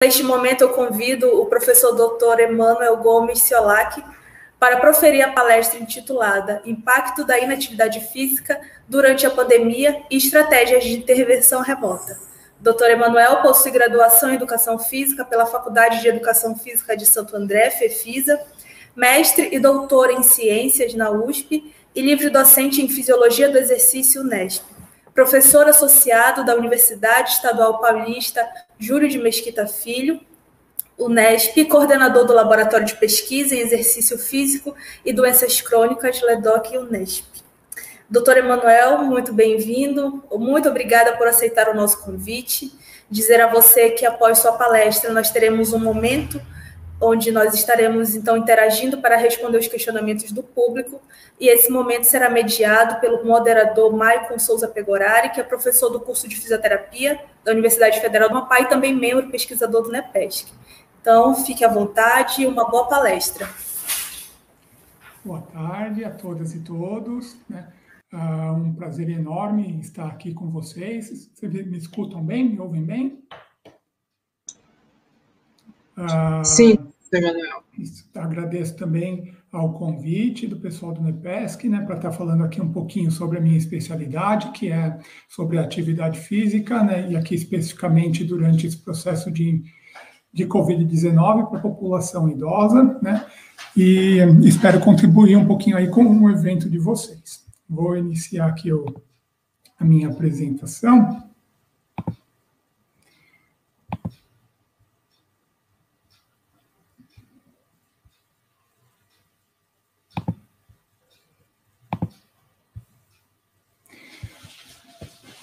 Neste momento, eu convido o professor Dr. Emanuel Gomes Ciolac para proferir a palestra intitulada Impacto da Inatividade Física durante a Pandemia e Estratégias de Intervenção Remota. Dr. Emanuel possui graduação em Educação Física pela Faculdade de Educação Física de Santo André, FEFISA, mestre e doutor em Ciências na USP e livre-docente em Fisiologia do Exercício UNESP. Professor associado da Universidade Estadual Paulista Júlio de Mesquita Filho, UNESP, coordenador do Laboratório de Pesquisa em Exercício Físico e Doenças Crônicas, LEDOC e UNESP. Doutor Emanuel, muito bem-vindo, muito obrigada por aceitar o nosso convite. Dizer a você que após sua palestra nós teremos um momento onde nós estaremos, então, interagindo para responder os questionamentos do público, e esse momento será mediado pelo moderador Maicon Souza Pegorari, que é professor do curso de Fisioterapia da Universidade Federal do Amapá e também membro pesquisador do NEPESC. Então, fique à vontade e uma boa palestra. Boa tarde a todas e todos. Um prazer enorme estar aqui com vocês. Vocês me escutam bem? Me ouvem bem? Sim, Emanuel. Agradeço também ao convite do pessoal do NEPESC, para estar falando aqui um pouquinho sobre a minha especialidade, que é sobre a atividade física, e aqui especificamente durante esse processo de Covid-19 para a população idosa, e espero contribuir um pouquinho aí com o evento de vocês. Vou iniciar aqui a minha apresentação.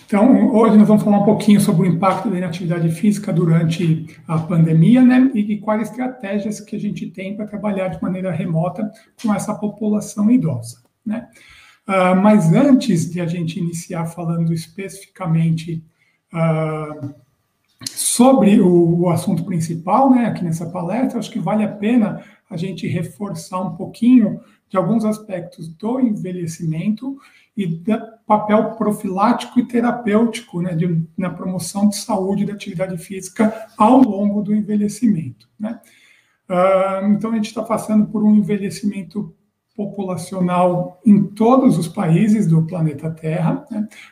Então, hoje nós vamos falar um pouquinho sobre o impacto da inatividade física durante a pandemia, e quais estratégias que a gente tem para trabalhar de maneira remota com essa população idosa, Mas antes de a gente iniciar falando especificamente sobre o assunto principal, aqui nessa palestra, acho que vale a pena a gente reforçar um pouquinho de alguns aspectos do envelhecimento e do papel profilático e terapêutico na promoção de saúde da atividade física ao longo do envelhecimento. Então, a gente está passando por um envelhecimento populacional em todos os países do planeta Terra,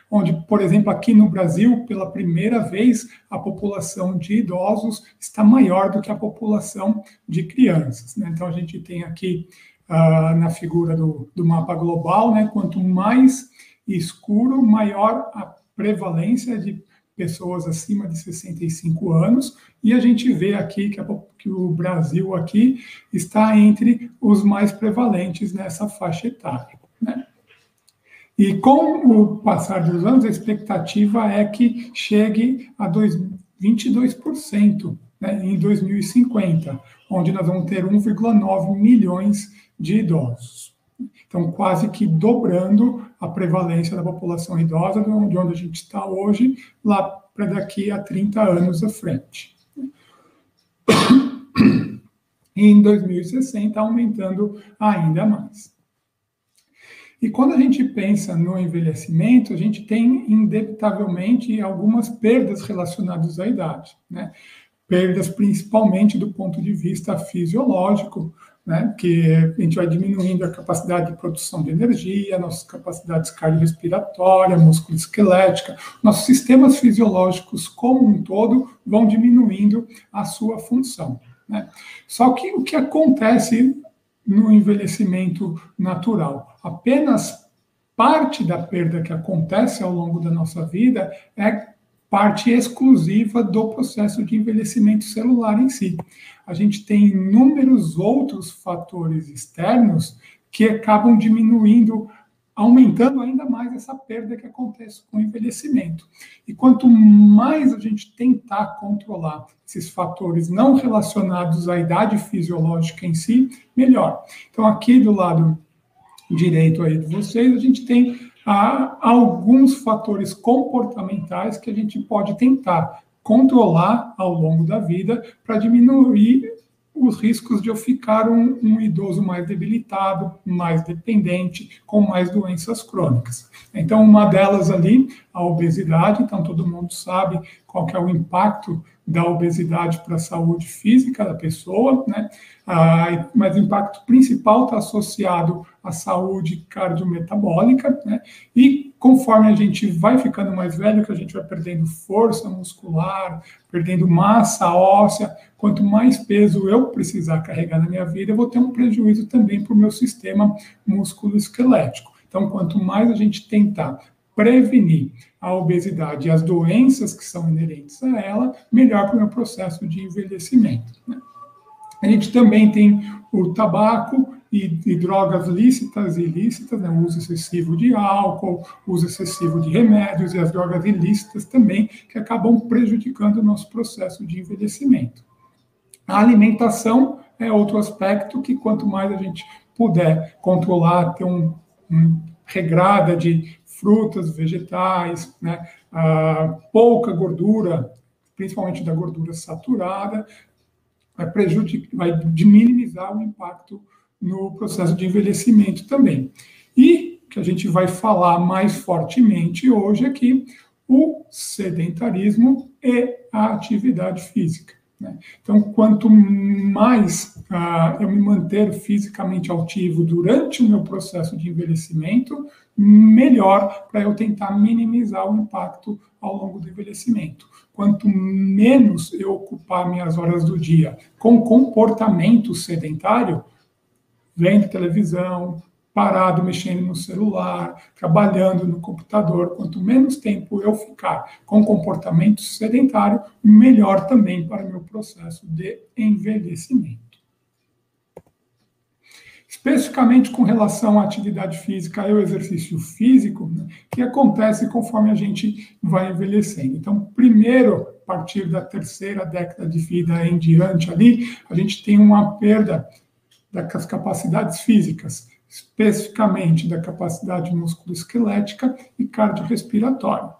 onde, por exemplo, aqui no Brasil, pela primeira vez, a população de idosos está maior do que a população de crianças. Então, a gente tem aqui na figura do mapa global, quanto mais escuro, maior a prevalência de pessoas acima de 65 anos, e a gente vê aqui que o Brasil aqui está entre os mais prevalentes nessa faixa etária. E com o passar dos anos, a expectativa é que chegue a 22%, em 2050, onde nós vamos ter 1,9 milhões de idosos. Então, quase que dobrando a prevalência da população idosa de onde a gente está hoje, lá para daqui a 30 anos à frente. E em 2060, aumentando ainda mais. E quando a gente pensa no envelhecimento, a gente tem, indevitavelmente, algumas perdas relacionadas à idade, Perdas principalmente do ponto de vista fisiológico, que a gente vai diminuindo a capacidade de produção de energia, nossas capacidades cardiorrespiratórias, musculoesquelética, nossos sistemas fisiológicos como um todo vão diminuindo a sua função. Só que o que acontece no envelhecimento natural? Apenas parte da perda que acontece ao longo da nossa vida é parte exclusiva do processo de envelhecimento celular em si. A gente tem inúmeros outros fatores externos que acabam diminuindo, aumentando ainda mais essa perda que acontece com o envelhecimento. E quanto mais a gente tentar controlar esses fatores não relacionados à idade fisiológica em si, melhor. Então, aqui do lado direito aí de vocês, a gente tem alguns fatores comportamentais que a gente pode tentar controlar ao longo da vida para diminuir os riscos de eu ficar um idoso mais debilitado, mais dependente, com mais doenças crônicas. Então, uma delas ali, a obesidade, então todo mundo sabe qual que é o impacto da obesidade para a saúde física da pessoa, né? Mas o impacto principal está associado à saúde cardiometabólica, né? E conforme a gente vai ficando mais velho, que a gente vai perdendo força muscular, perdendo massa óssea, quanto mais peso eu precisar carregar na minha vida, eu vou ter um prejuízo também para o meu sistema músculo-esquelético. Então, quanto mais a gente tentar prevenir a obesidade e as doenças que são inerentes a ela, melhor para o meu processo de envelhecimento, né? A gente também tem o tabaco e drogas lícitas e ilícitas, né? O uso excessivo de álcool, o uso excessivo de remédios e as drogas ilícitas também, que acabam prejudicando o nosso processo de envelhecimento. A alimentação é outro aspecto que, quanto mais a gente puder controlar, ter uma regrada de frutas, vegetais, né, pouca gordura, principalmente da gordura saturada, vai minimizar o impacto no processo de envelhecimento também. E que a gente vai falar mais fortemente hoje aqui, o sedentarismo e a atividade física, né? Então, quanto mais eu me manter fisicamente ativo durante o meu processo de envelhecimento, melhor para eu tentar minimizar o impacto ao longo do envelhecimento. Quanto menos eu ocupar minhas horas do dia com comportamento sedentário, vendo televisão, parado mexendo no celular, trabalhando no computador, quanto menos tempo eu ficar com comportamento sedentário, melhor também para o meu processo de envelhecimento. Especificamente com relação à atividade física e ao exercício físico, né, que acontece conforme a gente vai envelhecendo. Então, primeiro, a partir da terceira década de vida em diante ali, a gente tem uma perda das capacidades físicas, especificamente da capacidade musculoesquelética e cardiorrespiratória.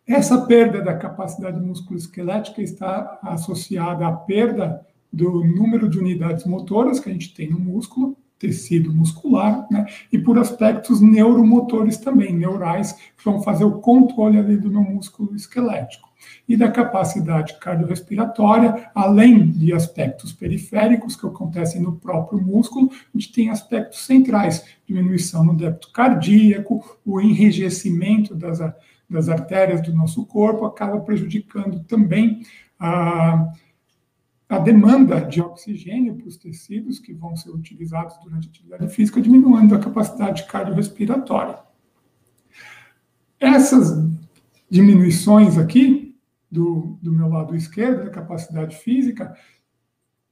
Essa perda da capacidade musculoesquelética está associada à perda do número de unidades motoras que a gente tem no músculo, tecido muscular, né? E por aspectos neuromotores também, neurais, que vão fazer o controle ali do meu músculo esquelético. E da capacidade cardiorrespiratória, além de aspectos periféricos que acontecem no próprio músculo, a gente tem aspectos centrais, diminuição no débito cardíaco, o enrijecimento das artérias do nosso corpo, acaba prejudicando também a demanda de oxigênio para os tecidos que vão ser utilizados durante a atividade física, diminuindo a capacidade cardiorrespiratória. Essas diminuições aqui, do meu lado esquerdo, da capacidade física,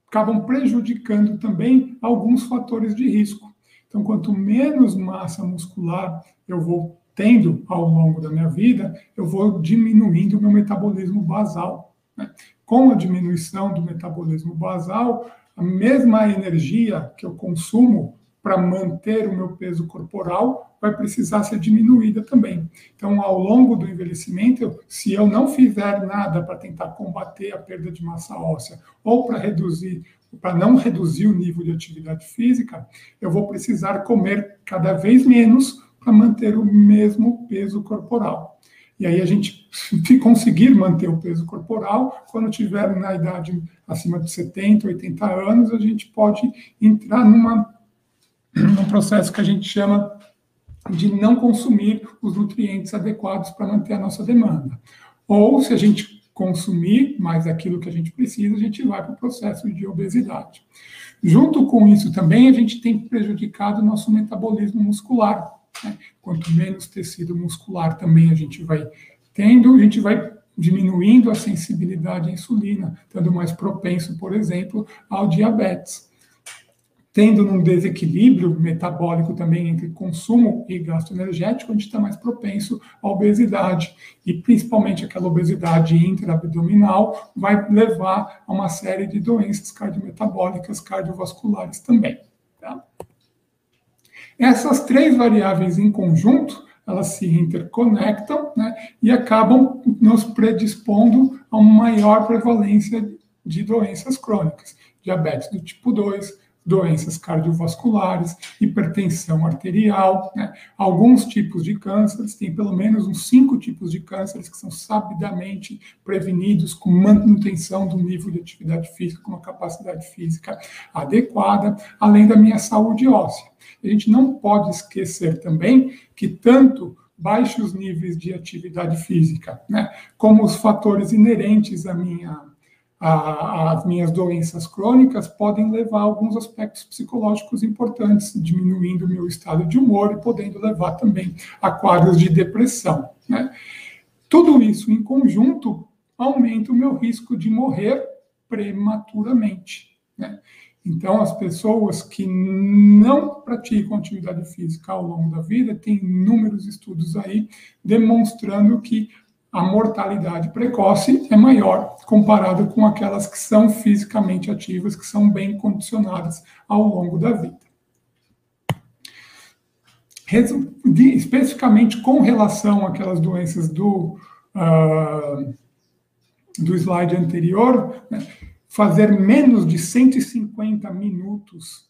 acabam prejudicando também alguns fatores de risco. Então, quanto menos massa muscular eu vou tendo ao longo da minha vida, eu vou diminuindo o meu metabolismo basal, né? Com a diminuição do metabolismo basal, a mesma energia que eu consumo para manter o meu peso corporal vai precisar ser diminuída também. Então, ao longo do envelhecimento, se eu não fizer nada para tentar combater a perda de massa óssea ou para não reduzir o nível de atividade física, eu vou precisar comer cada vez menos para manter o mesmo peso corporal. E aí a gente, se conseguir manter o peso corporal, quando estiver na idade acima de 70, 80 anos, a gente pode entrar num processo que a gente chama de não consumir os nutrientes adequados para manter a nossa demanda. Ou, se a gente consumir mais aquilo que a gente precisa, a gente vai para o processo de obesidade. Junto com isso também, a gente tem prejudicado o nosso metabolismo muscular, né? Quanto menos tecido muscular também a gente vai tendo, a gente vai diminuindo a sensibilidade à insulina, estando mais propenso, por exemplo, ao diabetes. Tendo um desequilíbrio metabólico também entre consumo e gasto energético, a gente está mais propenso à obesidade. E principalmente aquela obesidade intraabdominal vai levar a uma série de doenças cardiometabólicas, cardiovasculares também. Tá? Essas três variáveis em conjunto, elas se interconectam, né, e acabam nos predispondo a uma maior prevalência de doenças crônicas. Diabetes do tipo 2, doenças cardiovasculares, hipertensão arterial, né? Alguns tipos de cânceres, tem pelo menos uns 5 tipos de cânceres que são sabidamente prevenidos com manutenção do nível de atividade física, com uma capacidade física adequada, além da minha saúde óssea. A gente não pode esquecer também que tanto baixos níveis de atividade física, né, como os fatores inerentes às minhas doenças crônicas podem levar a alguns aspectos psicológicos importantes, diminuindo o meu estado de humor e podendo levar também a quadros de depressão, né. Tudo isso em conjunto aumenta o meu risco de morrer prematuramente, né. Então, as pessoas que não praticam atividade física ao longo da vida, tem inúmeros estudos aí demonstrando que a mortalidade precoce é maior comparado com aquelas que são fisicamente ativas, que são bem condicionadas ao longo da vida. Especificamente com relação àquelas doenças do slide anterior, né, fazer menos de 150 minutos,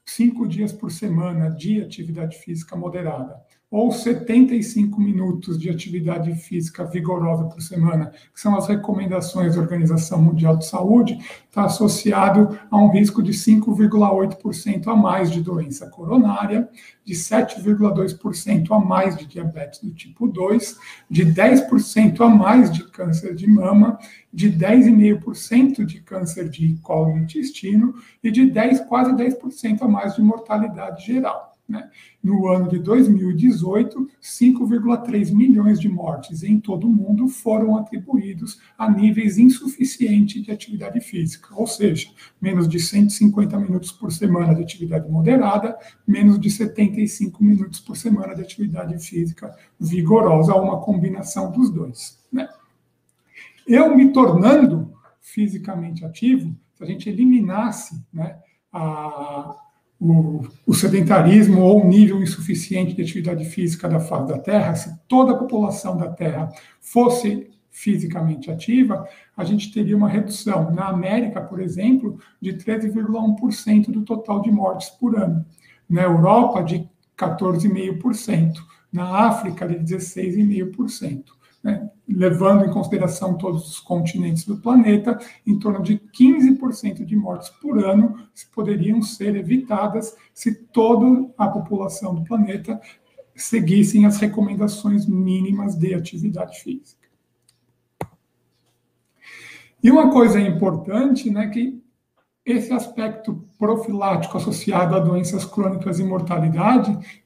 5 dias por semana, de atividade física moderada, ou 75 minutos de atividade física vigorosa por semana, que são as recomendações da Organização Mundial de Saúde, está associado a um risco de 5,8% a mais de doença coronária, de 7,2% a mais de diabetes do tipo 2, de 10% a mais de câncer de mama, de 10,5% de câncer de colo e intestino e de quase 10% a mais de mortalidade geral, né? No ano de 2018, 5,3 milhões de mortes em todo o mundo foram atribuídos a níveis insuficientes de atividade física, ou seja, menos de 150 minutos por semana de atividade moderada, menos de 75 minutos por semana de atividade física vigorosa, ou uma combinação dos dois, né? Eu me tornando fisicamente ativo, se a gente eliminasse, né, o sedentarismo ou o nível insuficiente de atividade física da face da Terra, se toda a população da Terra fosse fisicamente ativa, a gente teria uma redução, na América, por exemplo, de 13,1% do total de mortes por ano. Na Europa, de 14,5%. Na África, de 16,5%. Né, levando em consideração todos os continentes do planeta, em torno de 15% de mortes por ano poderiam ser evitadas se toda a população do planeta seguissem as recomendações mínimas de atividade física. E uma coisa importante, né, que esse aspecto profilático associado a doenças crônicas e mortalidade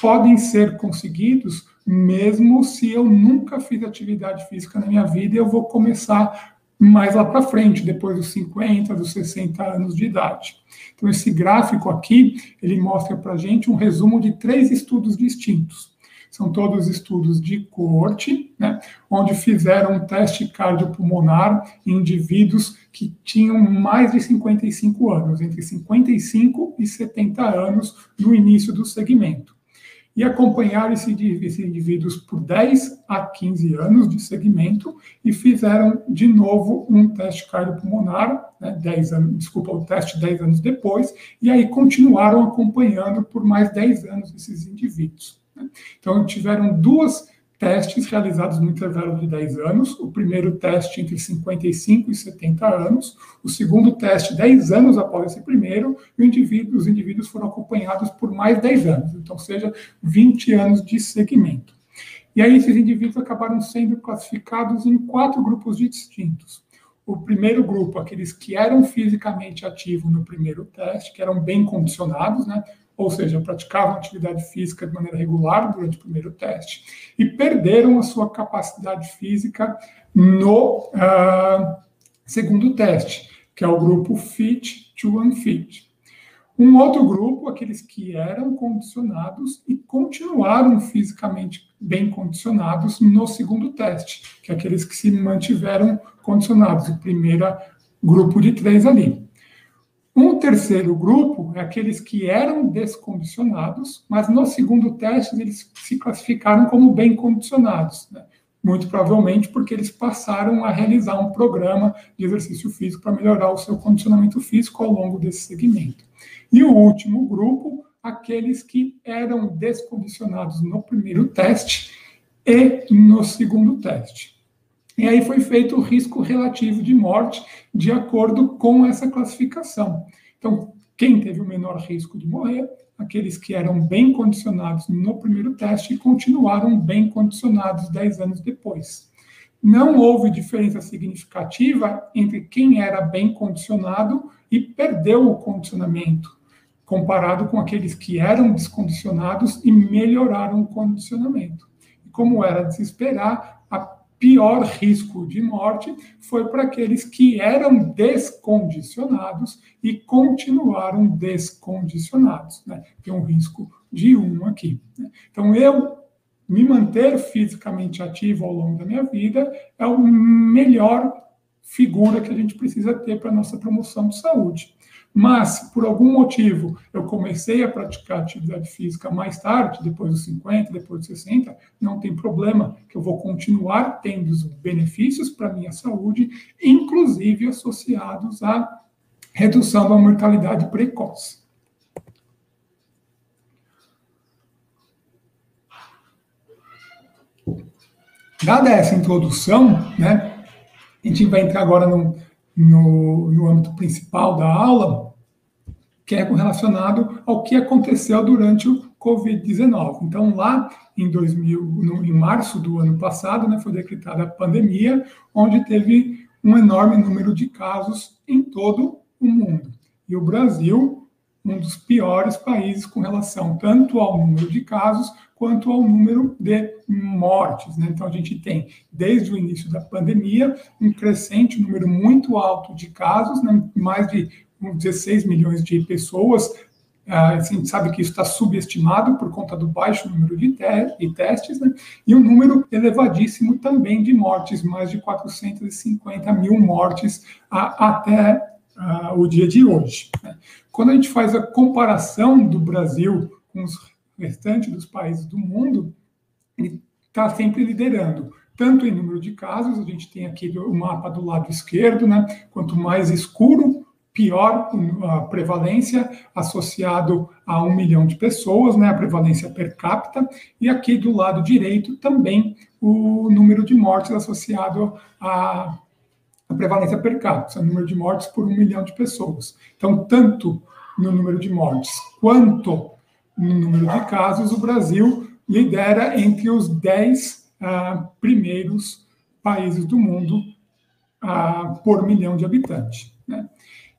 podem ser conseguidos mesmo se eu nunca fiz atividade física na minha vida, eu vou começar mais lá para frente, depois dos 50, dos 60 anos de idade. Então, esse gráfico aqui, ele mostra para a gente um resumo de 3 estudos distintos. São todos estudos de coorte, né, onde fizeram um teste cardiopulmonar em indivíduos que tinham mais de 55 anos, entre 55 e 70 anos no início do segmento. E acompanharam esses indivíduos por 10 a 15 anos de segmento e fizeram de novo um teste cardiopulmonar, né, o teste 10 anos depois, e aí continuaram acompanhando por mais 10 anos esses indivíduos, né. Então, tiveram 2 testes realizados no intervalo de 10 anos, o primeiro teste entre 55 e 70 anos, o segundo teste 10 anos após esse primeiro, e os indivíduos foram acompanhados por mais 10 anos, então, seja, 20 anos de segmento. E aí esses indivíduos acabaram sendo classificados em 4 grupos distintos. O primeiro grupo, aqueles que eram fisicamente ativos no primeiro teste, que eram bem condicionados, né? Ou seja, praticavam atividade física de maneira regular durante o primeiro teste, e perderam a sua capacidade física no segundo teste, que é o grupo fit to unfit. Um outro grupo, aqueles que eram condicionados e continuaram fisicamente bem condicionados no segundo teste, que é aqueles que se mantiveram condicionados, o primeiro grupo de 3 ali. Um terceiro grupo é aqueles que eram descondicionados, mas no segundo teste eles se classificaram como bem condicionados, né? muito provavelmente porque eles passaram a realizar um programa de exercício físico para melhorar o seu condicionamento físico ao longo desse segmento. E o último grupo, aqueles que eram descondicionados no primeiro teste e no segundo teste. E aí foi feito o risco relativo de morte de acordo com essa classificação. Então, quem teve o menor risco de morrer? Aqueles que eram bem condicionados no primeiro teste e continuaram bem condicionados 10 anos depois. Não houve diferença significativa entre quem era bem condicionado e perdeu o condicionamento, comparado com aqueles que eram descondicionados e melhoraram o condicionamento. E como era de se esperar, a pior risco de morte foi para aqueles que eram descondicionados e continuaram descondicionados, né? Tem um risco de 1 aqui, né? Então, eu me manter fisicamente ativo ao longo da minha vida é a melhor figura que a gente precisa ter para a nossa promoção de saúde. Mas, se por algum motivo eu comecei a praticar atividade física mais tarde, depois dos 50, depois dos 60, não tem problema, que eu vou continuar tendo os benefícios para a minha saúde, inclusive associados à redução da mortalidade precoce. Dada essa introdução, né, a gente vai entrar agora no âmbito principal da aula, que é relacionado ao que aconteceu durante o Covid-19. Então, lá em março do ano passado, né, foi decretada a pandemia, onde teve um enorme número de casos em todo o mundo. E o Brasil, um dos piores países com relação tanto ao número de casos quanto ao número de mortes, né? Então, a gente tem, desde o início da pandemia, um crescente, um número muito alto de casos, né? Mais de 16 milhões de pessoas. A gente sabe que isso está subestimado por conta do baixo número de testes, né? E um número elevadíssimo também de mortes, mais de 450 mil mortes até o dia de hoje, né? Quando a gente faz a comparação do Brasil com os restantes dos países do mundo, ele está sempre liderando, tanto em número de casos, a gente tem aqui o mapa do lado esquerdo, né? Quanto mais escuro, pior a prevalência associado a 1 milhão de pessoas, né? A prevalência per capita, e aqui do lado direito também o número de mortes associado a prevalência per capita, o número de mortes por 1 milhão de pessoas. Então, tanto no número de mortes quanto no número de casos, o Brasil lidera entre os 10 primeiros países do mundo por milhão de habitantes, né?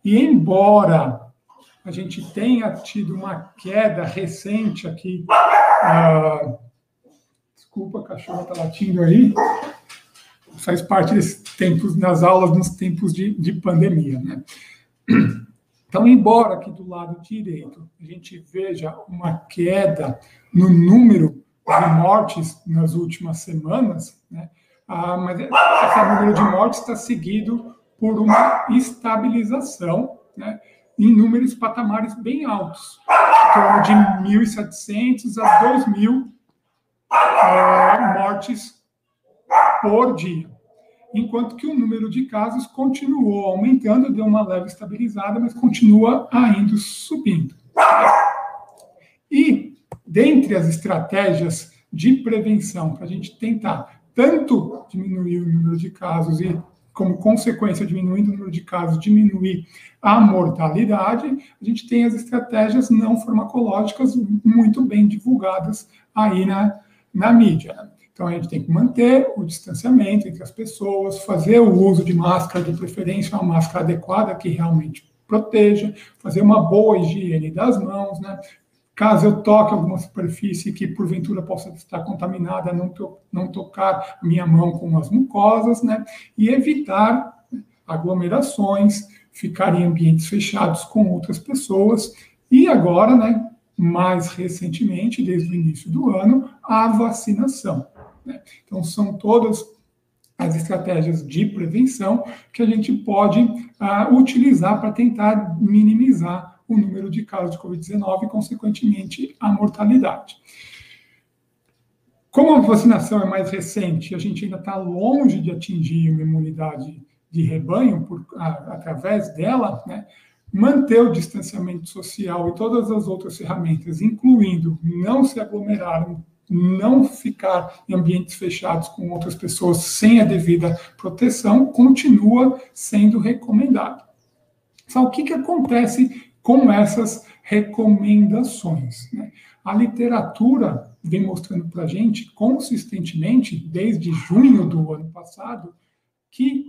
E embora a gente tenha tido uma queda recente aqui, desculpa, a cachorra está latindo aí, faz parte desses tempos, nas aulas, nos tempos de pandemia, né? Então, embora aqui do lado direito a gente veja uma queda no número de mortes nas últimas semanas, né? Mas esse número de mortes está seguido por uma estabilização, né, em números patamares bem altos, em torno de 1.700 a 2.000 mortes por dia. Enquanto que o número de casos continuou aumentando, deu uma leve estabilizada, mas continua ainda subindo. E, dentre as estratégias de prevenção, para a gente tentar tanto diminuir o número de casos e, como consequência, diminuindo o número de casos, diminuir a mortalidade, a gente tem as estratégias não farmacológicas muito bem divulgadas aí na mídia. Então, a gente tem que manter o distanciamento entre as pessoas, fazer o uso de máscara, de preferência, uma máscara adequada que realmente proteja, fazer uma boa higiene das mãos, né? Caso eu toque alguma superfície que, porventura, possa estar contaminada, não tocar minha mão com as mucosas, né? E evitar aglomerações, ficar em ambientes fechados com outras pessoas. E agora, né, mais recentemente, desde o início do ano, a vacinação, né? Então, são todas as estratégias de prevenção que a gente pode utilizar para tentar minimizar o número de casos de Covid-19 e, consequentemente, a mortalidade. Como a vacinação é mais recente, a gente ainda está longe de atingir uma imunidade de rebanho através dela, né? Manter o distanciamento social e todas as outras ferramentas, incluindo não se aglomerar, não ficar em ambientes fechados com outras pessoas sem a devida proteção, continua sendo recomendado. Só o que acontece com essas recomendações, né? A literatura vem mostrando para a gente consistentemente, desde junho do ano passado, que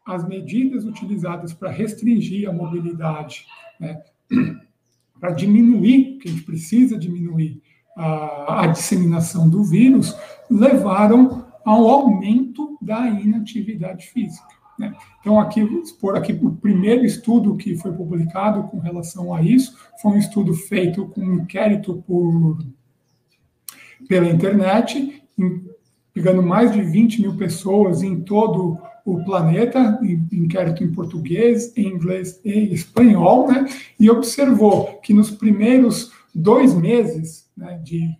as medidas utilizadas para restringir a mobilidade, né, para diminuir, que a gente precisa diminuir a disseminação do vírus, levaram ao aumento da inatividade física, né? Então, por aqui, o primeiro estudo que foi publicado com relação a isso foi um estudo feito com um inquérito pela internet, pegando mais de 20 mil pessoas em todo o planeta, inquérito em português, em inglês e espanhol, né? E observou que nos primeiros 2 meses, né, de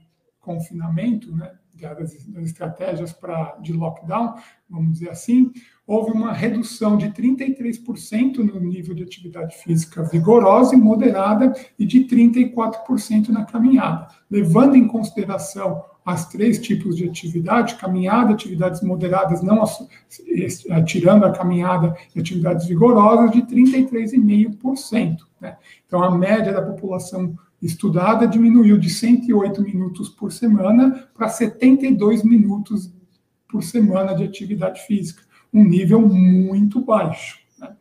confinamento, né, das estratégias de lockdown, vamos dizer assim, houve uma redução de 33% no nível de atividade física vigorosa e moderada e de 34% na caminhada, levando em consideração as 3 tipos de atividade, caminhada, atividades moderadas, não tirando a caminhada e atividades vigorosas, de 33,5%. Né? Então, a média da população estudada diminuiu de 108 minutos por semana para 72 minutos por semana de atividade física, um nível muito baixo, né?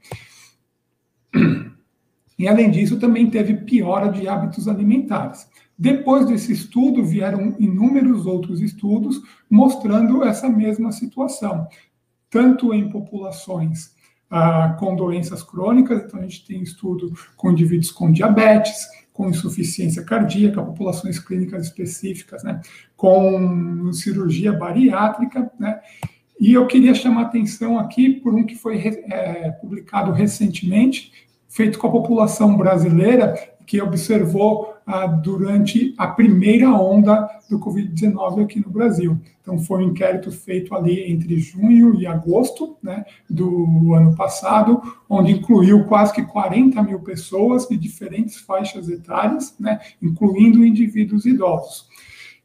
E, além disso, também teve piora de hábitos alimentares. Depois desse estudo, vieram inúmeros outros estudos mostrando essa mesma situação, tanto em populações com doenças crônicas, então a gente tem estudo com indivíduos com diabetes, com insuficiência cardíaca, populações clínicas específicas, né, com cirurgia bariátrica, né, e eu queria chamar a atenção aqui por um que foi publicado recentemente, feito com a população brasileira, que observou durante a primeira onda do Covid-19 aqui no Brasil. Então, foi um inquérito feito ali entre junho e agosto, né, do ano passado, onde incluiu quase que 40 mil pessoas de diferentes faixas etárias, né, incluindo indivíduos idosos.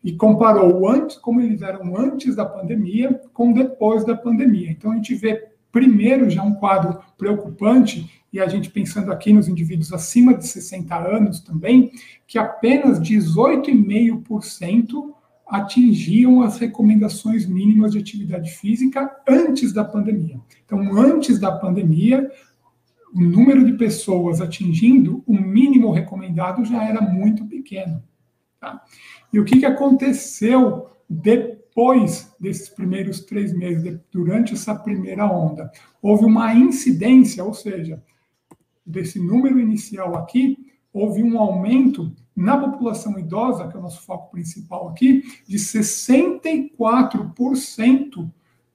E comparou como eles eram antes da pandemia com depois da pandemia. Então, a gente vê primeiro já um quadro preocupante, e a gente pensando aqui nos indivíduos acima de 60 anos também, que apenas 18,5% atingiam as recomendações mínimas de atividade física antes da pandemia. Então, antes da pandemia, o número de pessoas atingindo o mínimo recomendado já era muito pequeno. Tá? E o que aconteceu depois desses primeiros 3 meses, durante essa primeira onda? Houve uma incidência, ou seja, desse número inicial aqui, houve um aumento na população idosa, que é o nosso foco principal aqui, de 64%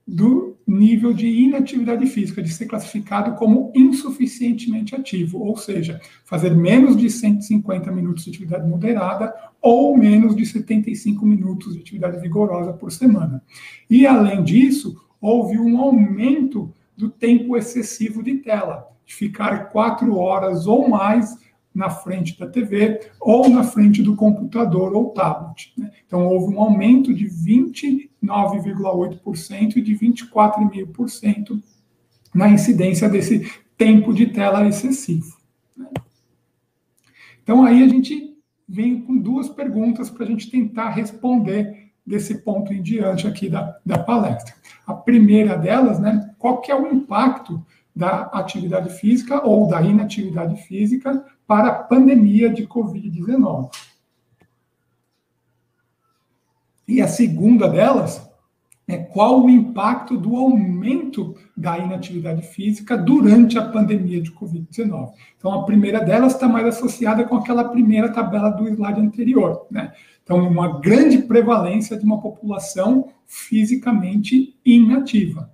do nível de inatividade física, de ser classificado como insuficientemente ativo, ou seja, fazer menos de 150 minutos de atividade moderada ou menos de 75 minutos de atividade vigorosa por semana. E, além disso, houve um aumento do tempo excessivo de tela, de ficar 4 horas ou mais na frente da TV ou na frente do computador ou tablet, né? Então, houve um aumento de 29,8% e de 24,5% na incidência desse tempo de tela excessivo, né? Então, aí a gente vem com 2 perguntas para a gente tentar responder desse ponto em diante aqui da palestra. A primeira delas, né, qual que é o impacto da atividade física ou da inatividade física para a pandemia de Covid-19. E a segunda delas é qual o impacto do aumento da inatividade física durante a pandemia de Covid-19. Então, a primeira delas está mais associada com aquela primeira tabela do slide anterior, né? Então, uma grande prevalência de uma população fisicamente inativa.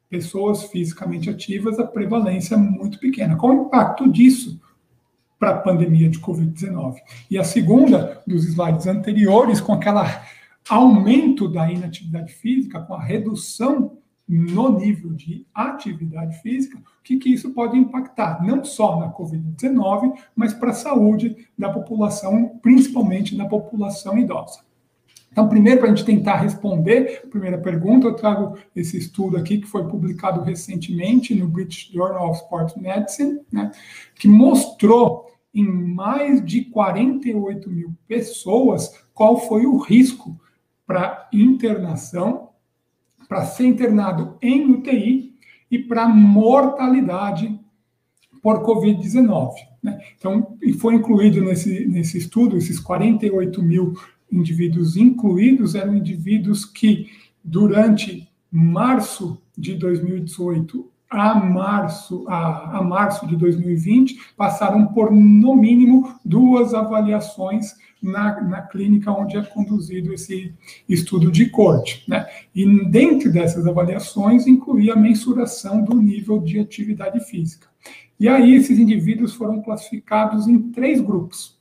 Pessoas fisicamente ativas, a prevalência é muito pequena. Qual o impacto disso para a pandemia de Covid-19? E a segunda, dos slides anteriores, com aquela aumento da inatividade física, com a redução no nível de atividade física, o que isso pode impactar, não só na Covid-19, mas para a saúde da população, principalmente da população idosa. Então, primeiro, para a gente tentar responder a primeira pergunta, eu trago esse estudo aqui, que foi publicado recentemente no British Journal of Sports Medicine, né, que mostrou em mais de 48 mil pessoas qual foi o risco para internação, para ser internado em UTI e para mortalidade por Covid-19. Né? Então, foi incluído nesse estudo, esses 48 mil indivíduos incluídos eram indivíduos que, durante março de 2018 a março de 2020, passaram por, no mínimo, 2 avaliações na clínica onde é conduzido esse estudo de corte. Né? E dentro dessas avaliações, incluía a mensuração do nível de atividade física. E aí, esses indivíduos foram classificados em 3 grupos.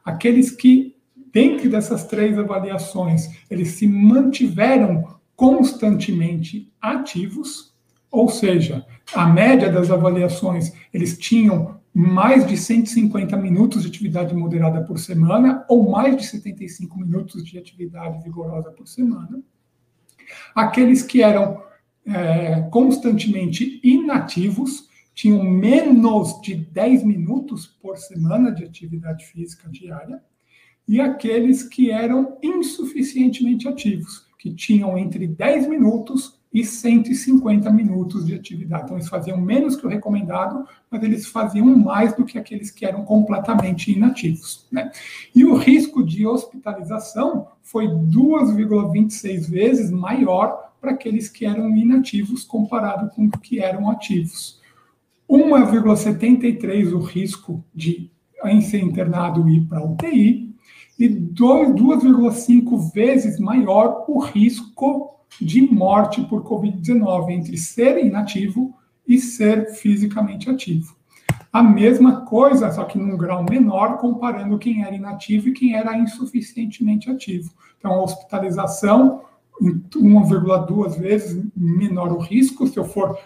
Aqueles que, dentro dessas 3 avaliações, eles se mantiveram constantemente ativos, ou seja, a média das avaliações, eles tinham mais de 150 minutos de atividade moderada por semana, ou mais de 75 minutos de atividade vigorosa por semana. Aqueles que eram constantemente inativos, tinham menos de 10 minutos por semana de atividade física diária, e aqueles que eram insuficientemente ativos, que tinham entre 10 minutos e 150 minutos de atividade. Então, eles faziam menos que o recomendado, mas eles faziam mais do que aqueles que eram completamente inativos. Né? E o risco de hospitalização foi 2,26 vezes maior para aqueles que eram inativos comparado com os que eram ativos. 1,73 o risco de ser internado e ir para a UTI, e 2,5 vezes maior o risco de morte por Covid-19, entre ser inativo e ser fisicamente ativo. A mesma coisa, só que num grau menor, comparando quem era inativo e quem era insuficientemente ativo. Então, a hospitalização, 1,2 vezes menor o risco, se eu for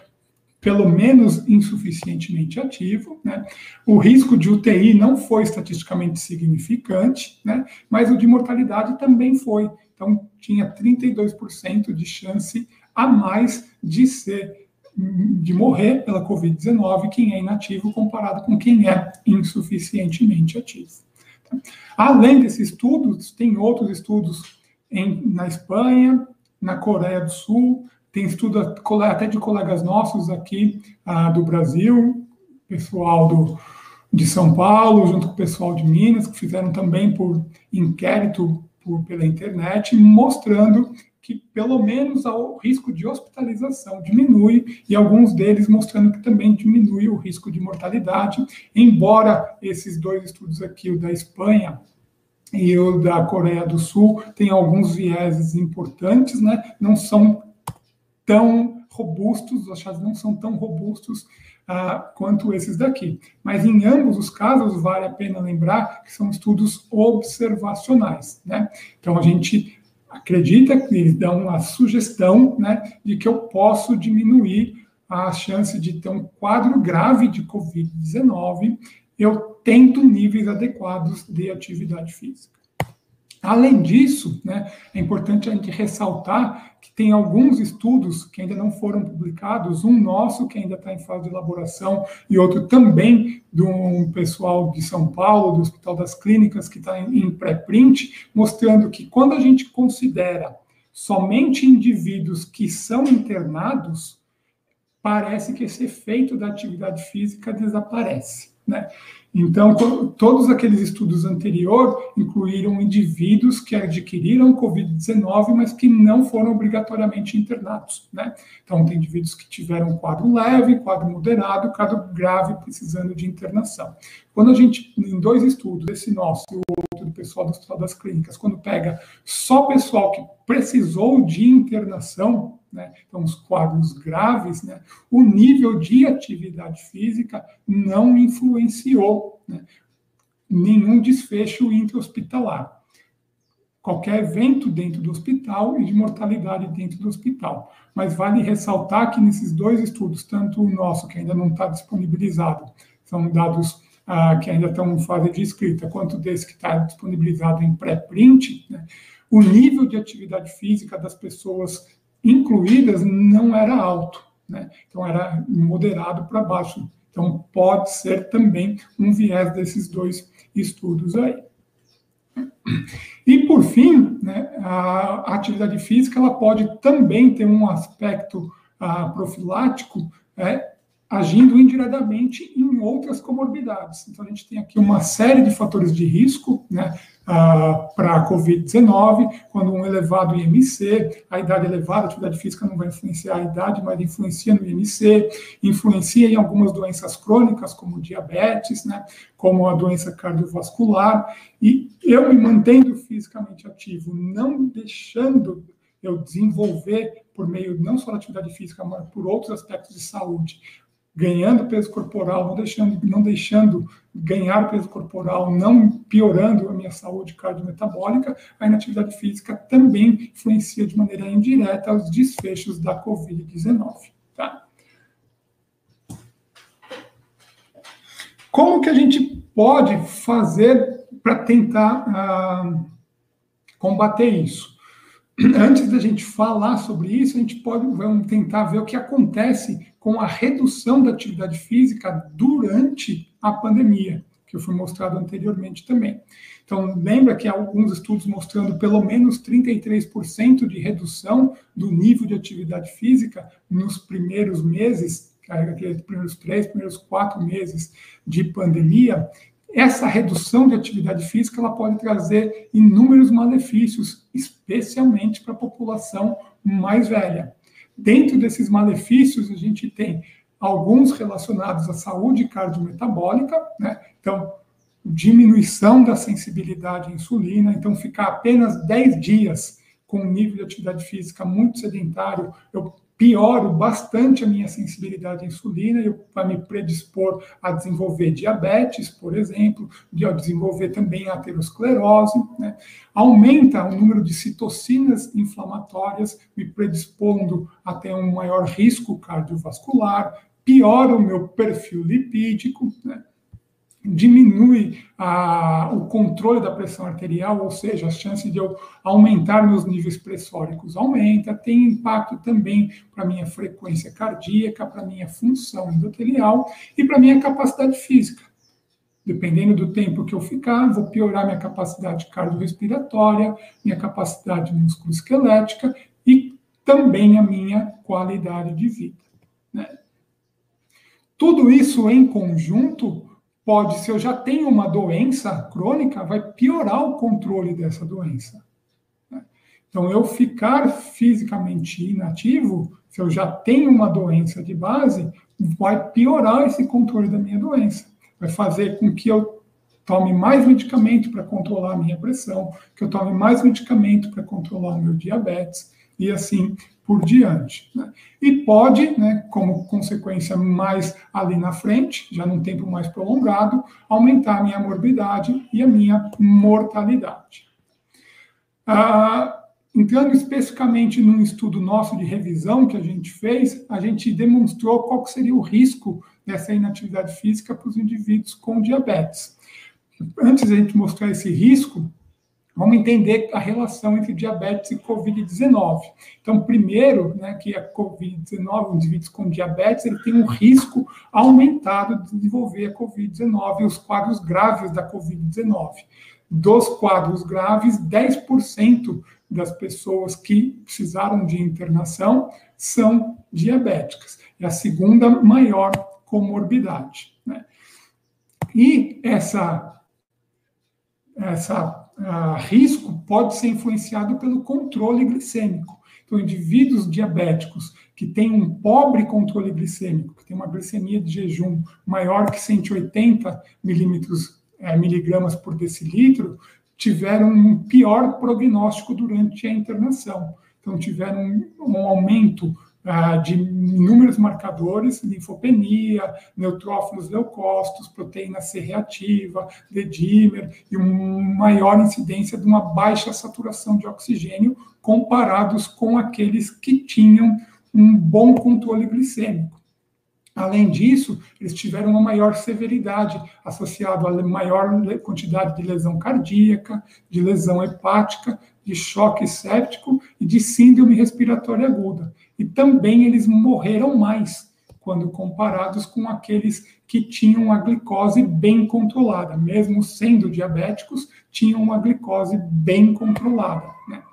pelo menos insuficientemente ativo, né? O risco de UTI não foi estatisticamente significante, né? Mas o de mortalidade também foi. Então, tinha 32% de chance a mais de morrer pela Covid-19 quem é inativo comparado com quem é insuficientemente ativo. Além desses estudos, tem outros estudos na Espanha, na Coreia do Sul, tem estudo até de colegas nossos aqui do Brasil, pessoal de São Paulo, junto com o pessoal de Minas, que fizeram também por inquérito pela internet, mostrando que pelo menos o risco de hospitalização diminui, e alguns deles mostrando que também diminui o risco de mortalidade, embora esses 2 estudos aqui, o da Espanha e o da Coreia do Sul, tenham alguns vieses importantes, né? Não são tão robustos, os achados não são tão robustos quanto esses daqui. Mas em ambos os casos, vale a pena lembrar que são estudos observacionais, né? Então, a gente acredita que eles dão uma sugestão, né, de que eu posso diminuir a chance de ter um quadro grave de Covid-19, eu tento níveis adequados de atividade física. Além disso, né, é importante a gente ressaltar que tem alguns estudos que ainda não foram publicados, um nosso que ainda está em fase de elaboração e outro também de um pessoal de São Paulo, do Hospital das Clínicas, que está em pré-print, mostrando que quando a gente considera somente indivíduos que são internados, parece que esse efeito da atividade física desaparece, né? Então, todos aqueles estudos anteriores incluíram indivíduos que adquiriram Covid-19, mas que não foram obrigatoriamente internados, né? Então, tem indivíduos que tiveram quadro leve, quadro moderado, quadro grave, precisando de internação. Quando a gente, em 2 estudos, esse nosso e o outro do pessoal do Hospital das Clínicas, quando pega só pessoal que precisou de internação, né, então os quadros graves, né, o nível de atividade física não influenciou, né, nenhum desfecho intra-hospitalar. qualquer evento dentro do hospital e de mortalidade dentro do hospital. Mas vale ressaltar que nesses 2 estudos, tanto o nosso, que ainda não está disponibilizado, são dados que ainda estão em fase de escrita, quanto desse que está disponibilizado em pré-print, né, o nível de atividade física das pessoas incluídas não era alto, né? Então era moderado para baixo. Então pode ser também um viés desses 2 estudos aí. E por fim, né, a atividade física ela pode também ter um aspecto profilático, agindo indiretamente em outras comorbidades. Então, a gente tem aqui uma série de fatores de risco, né, para a Covid-19, quando um elevado IMC, a idade elevada, a atividade física não vai influenciar a idade, mas influencia no IMC, influencia em algumas doenças crônicas, como diabetes, né, como a doença cardiovascular, e eu me mantendo fisicamente ativo, não deixando eu desenvolver, por meio não só da atividade física, mas por outros aspectos de saúde, ganhando peso corporal, não deixando ganhar peso corporal, não piorando a minha saúde cardiometabólica, a inatividade física também influencia de maneira indireta os desfechos da Covid-19. Tá? Como que a gente pode fazer para tentar combater isso? Antes da gente falar sobre isso, vamos tentar ver o que acontece com a redução da atividade física durante a pandemia, que eu fui mostrado anteriormente também. Então, lembra que há alguns estudos mostrando pelo menos 33% de redução do nível de atividade física nos primeiros meses, aqueles primeiros 4 meses de pandemia. Essa redução de atividade física ela pode trazer inúmeros malefícios, especialmente para a população mais velha. Dentro desses malefícios, a gente tem alguns relacionados à saúde cardiometabólica, né? Então, diminuição da sensibilidade à insulina, então ficar apenas 10 dias com um nível de atividade física muito sedentário, eu pioro bastante a minha sensibilidade à insulina e vai me predispor a desenvolver diabetes, por exemplo, a desenvolver também a aterosclerose, né? Aumenta o número de citocinas inflamatórias, me predispondo a ter um maior risco cardiovascular, piora o meu perfil lipídico, né? Diminui o controle da pressão arterial, ou seja, a chance de eu aumentar meus níveis pressóricos aumenta, tem impacto também para a minha frequência cardíaca, para a minha função endotelial e para a minha capacidade física. Dependendo do tempo que eu ficar, vou piorar minha capacidade cardiorrespiratória, minha capacidade musculoesquelética e também a minha qualidade de vida, né? Tudo isso em conjunto se eu já tenho uma doença crônica, vai piorar o controle dessa doença. Então, eu ficar fisicamente inativo, se eu já tenho uma doença de base, vai piorar esse controle da minha doença. Vai fazer com que eu tome mais medicamento para controlar a minha pressão, que eu tome mais medicamento para controlar o meu diabetes, e assim por diante, né? E pode, né, como consequência mais ali na frente, já num tempo mais prolongado, aumentar a minha morbidade e a minha mortalidade. Entrando especificamente num estudo nosso de revisão que a gente fez, a gente demonstrou qual seria o risco dessa inatividade física para os indivíduos com diabetes. Antes de a gente mostrar esse risco, vamos entender a relação entre diabetes e Covid-19. Então, primeiro, né, que a Covid-19, os indivíduos com diabetes, ele tem um risco aumentado de desenvolver a Covid-19 e os quadros graves da Covid-19. Dos quadros graves, 10% das pessoas que precisaram de internação são diabéticas. É a segunda maior comorbidade, né? E essa risco pode ser influenciado pelo controle glicêmico. Então, indivíduos diabéticos que têm um pobre controle glicêmico, que tem uma glicemia de jejum maior que 180 miligramas por decilitro, tiveram um pior prognóstico durante a internação. Então, tiveram um aumento de inúmeros marcadores, linfopenia, neutrófilos leucócitos, proteína C reativa, D-dímer, e uma maior incidência de uma baixa saturação de oxigênio comparados com aqueles que tinham um bom controle glicêmico. Além disso, eles tiveram uma maior severidade, associado a maior quantidade de lesão cardíaca, de lesão hepática, de choque séptico e de síndrome respiratória aguda. E também eles morreram mais quando comparados com aqueles que tinham a glicose bem controlada. Mesmo sendo diabéticos, tinham uma glicose bem controlada, né?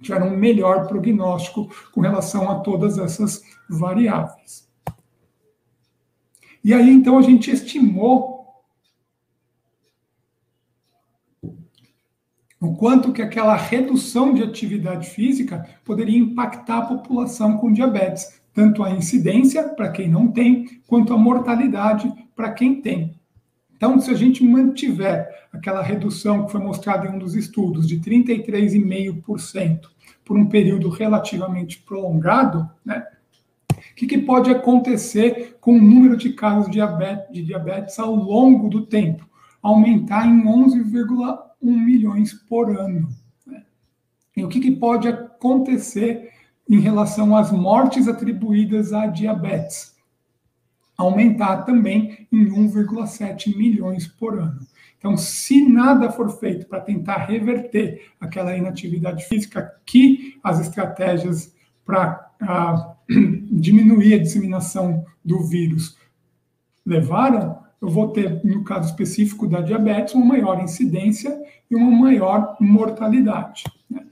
Tiveram um melhor prognóstico com relação a todas essas variáveis. E aí, então, a gente estimou o quanto que aquela redução de atividade física poderia impactar a população com diabetes, tanto a incidência, para quem não tem, quanto a mortalidade para quem tem. Então, se a gente mantiver aquela redução que foi mostrada em um dos estudos, de 33,5% por um período relativamente prolongado, né? O que pode acontecer com o número de casos de diabetes ao longo do tempo? Aumentar em 11,1 milhões por ano. Né? E o que pode acontecer em relação às mortes atribuídas à diabetes? Aumentar também em 1,7 milhões por ano. Então, se nada for feito para tentar reverter aquela inatividade física que as estratégias para diminuir a disseminação do vírus levaram, eu vou ter, no caso específico da diabetes, uma maior incidência e uma maior mortalidade. Né?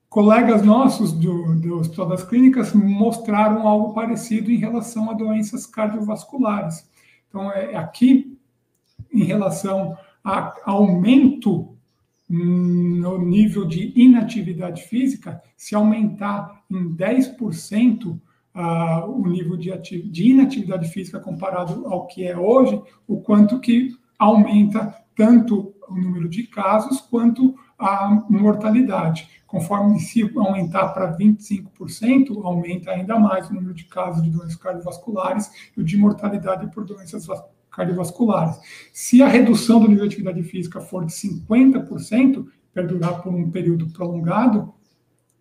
Colegas nossos do Hospital das Clínicas mostraram algo parecido em relação a doenças cardiovasculares. Então, aqui, em relação a aumento no nível de inatividade física, se aumentar em 10% o nível de inatividade física comparado ao que é hoje, o quanto que aumenta tanto o número de casos quanto a mortalidade. Conforme se aumentar para 25%, aumenta ainda mais o número de casos de doenças cardiovasculares e o de mortalidade por doenças cardiovasculares. Se a redução do nível de atividade física for de 50%, perdurar por um período prolongado,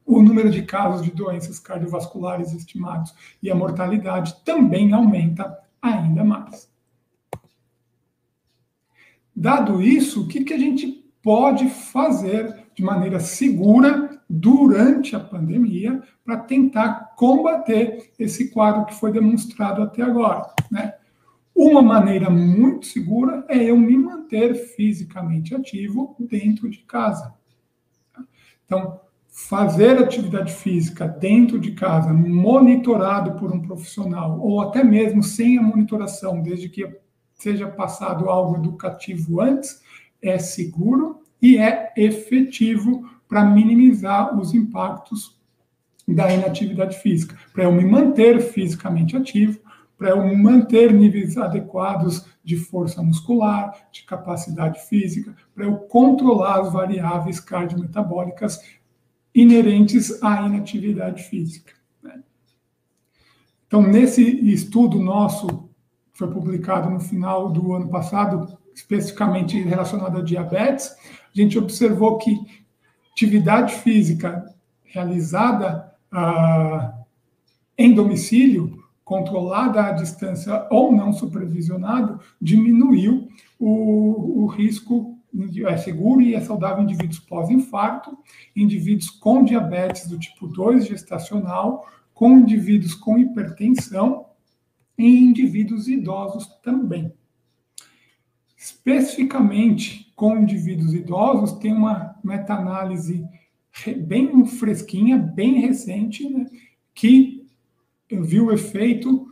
o número de casos de doenças cardiovasculares estimados e a mortalidade também aumenta ainda mais. Dado isso, o que a gente pode fazer de maneira segura durante a pandemia para tentar combater esse quadro que foi demonstrado até agora, né? Uma maneira muito segura é eu me manter fisicamente ativo dentro de casa. Então, fazer atividade física dentro de casa, monitorado por um profissional, ou até mesmo sem a monitoração, desde que seja passado algo educativo antes, é seguro e é efetivo para minimizar os impactos da inatividade física, para eu me manter fisicamente ativo, para eu manter níveis adequados de força muscular, de capacidade física, para eu controlar as variáveis cardiometabólicas inerentes à inatividade física. Né? Então, nesse estudo nosso, que foi publicado no final do ano passado, especificamente relacionado a diabetes, a gente observou que atividade física realizada em domicílio, controlada à distância ou não supervisionado, diminuiu o risco, é seguro e é saudável em indivíduos pós-infarto, indivíduos com diabetes do tipo 2 gestacional, com indivíduos com hipertensão e indivíduos idosos também. Especificamente com indivíduos idosos, tem uma meta-análise bem fresquinha, bem recente, né, que viu o efeito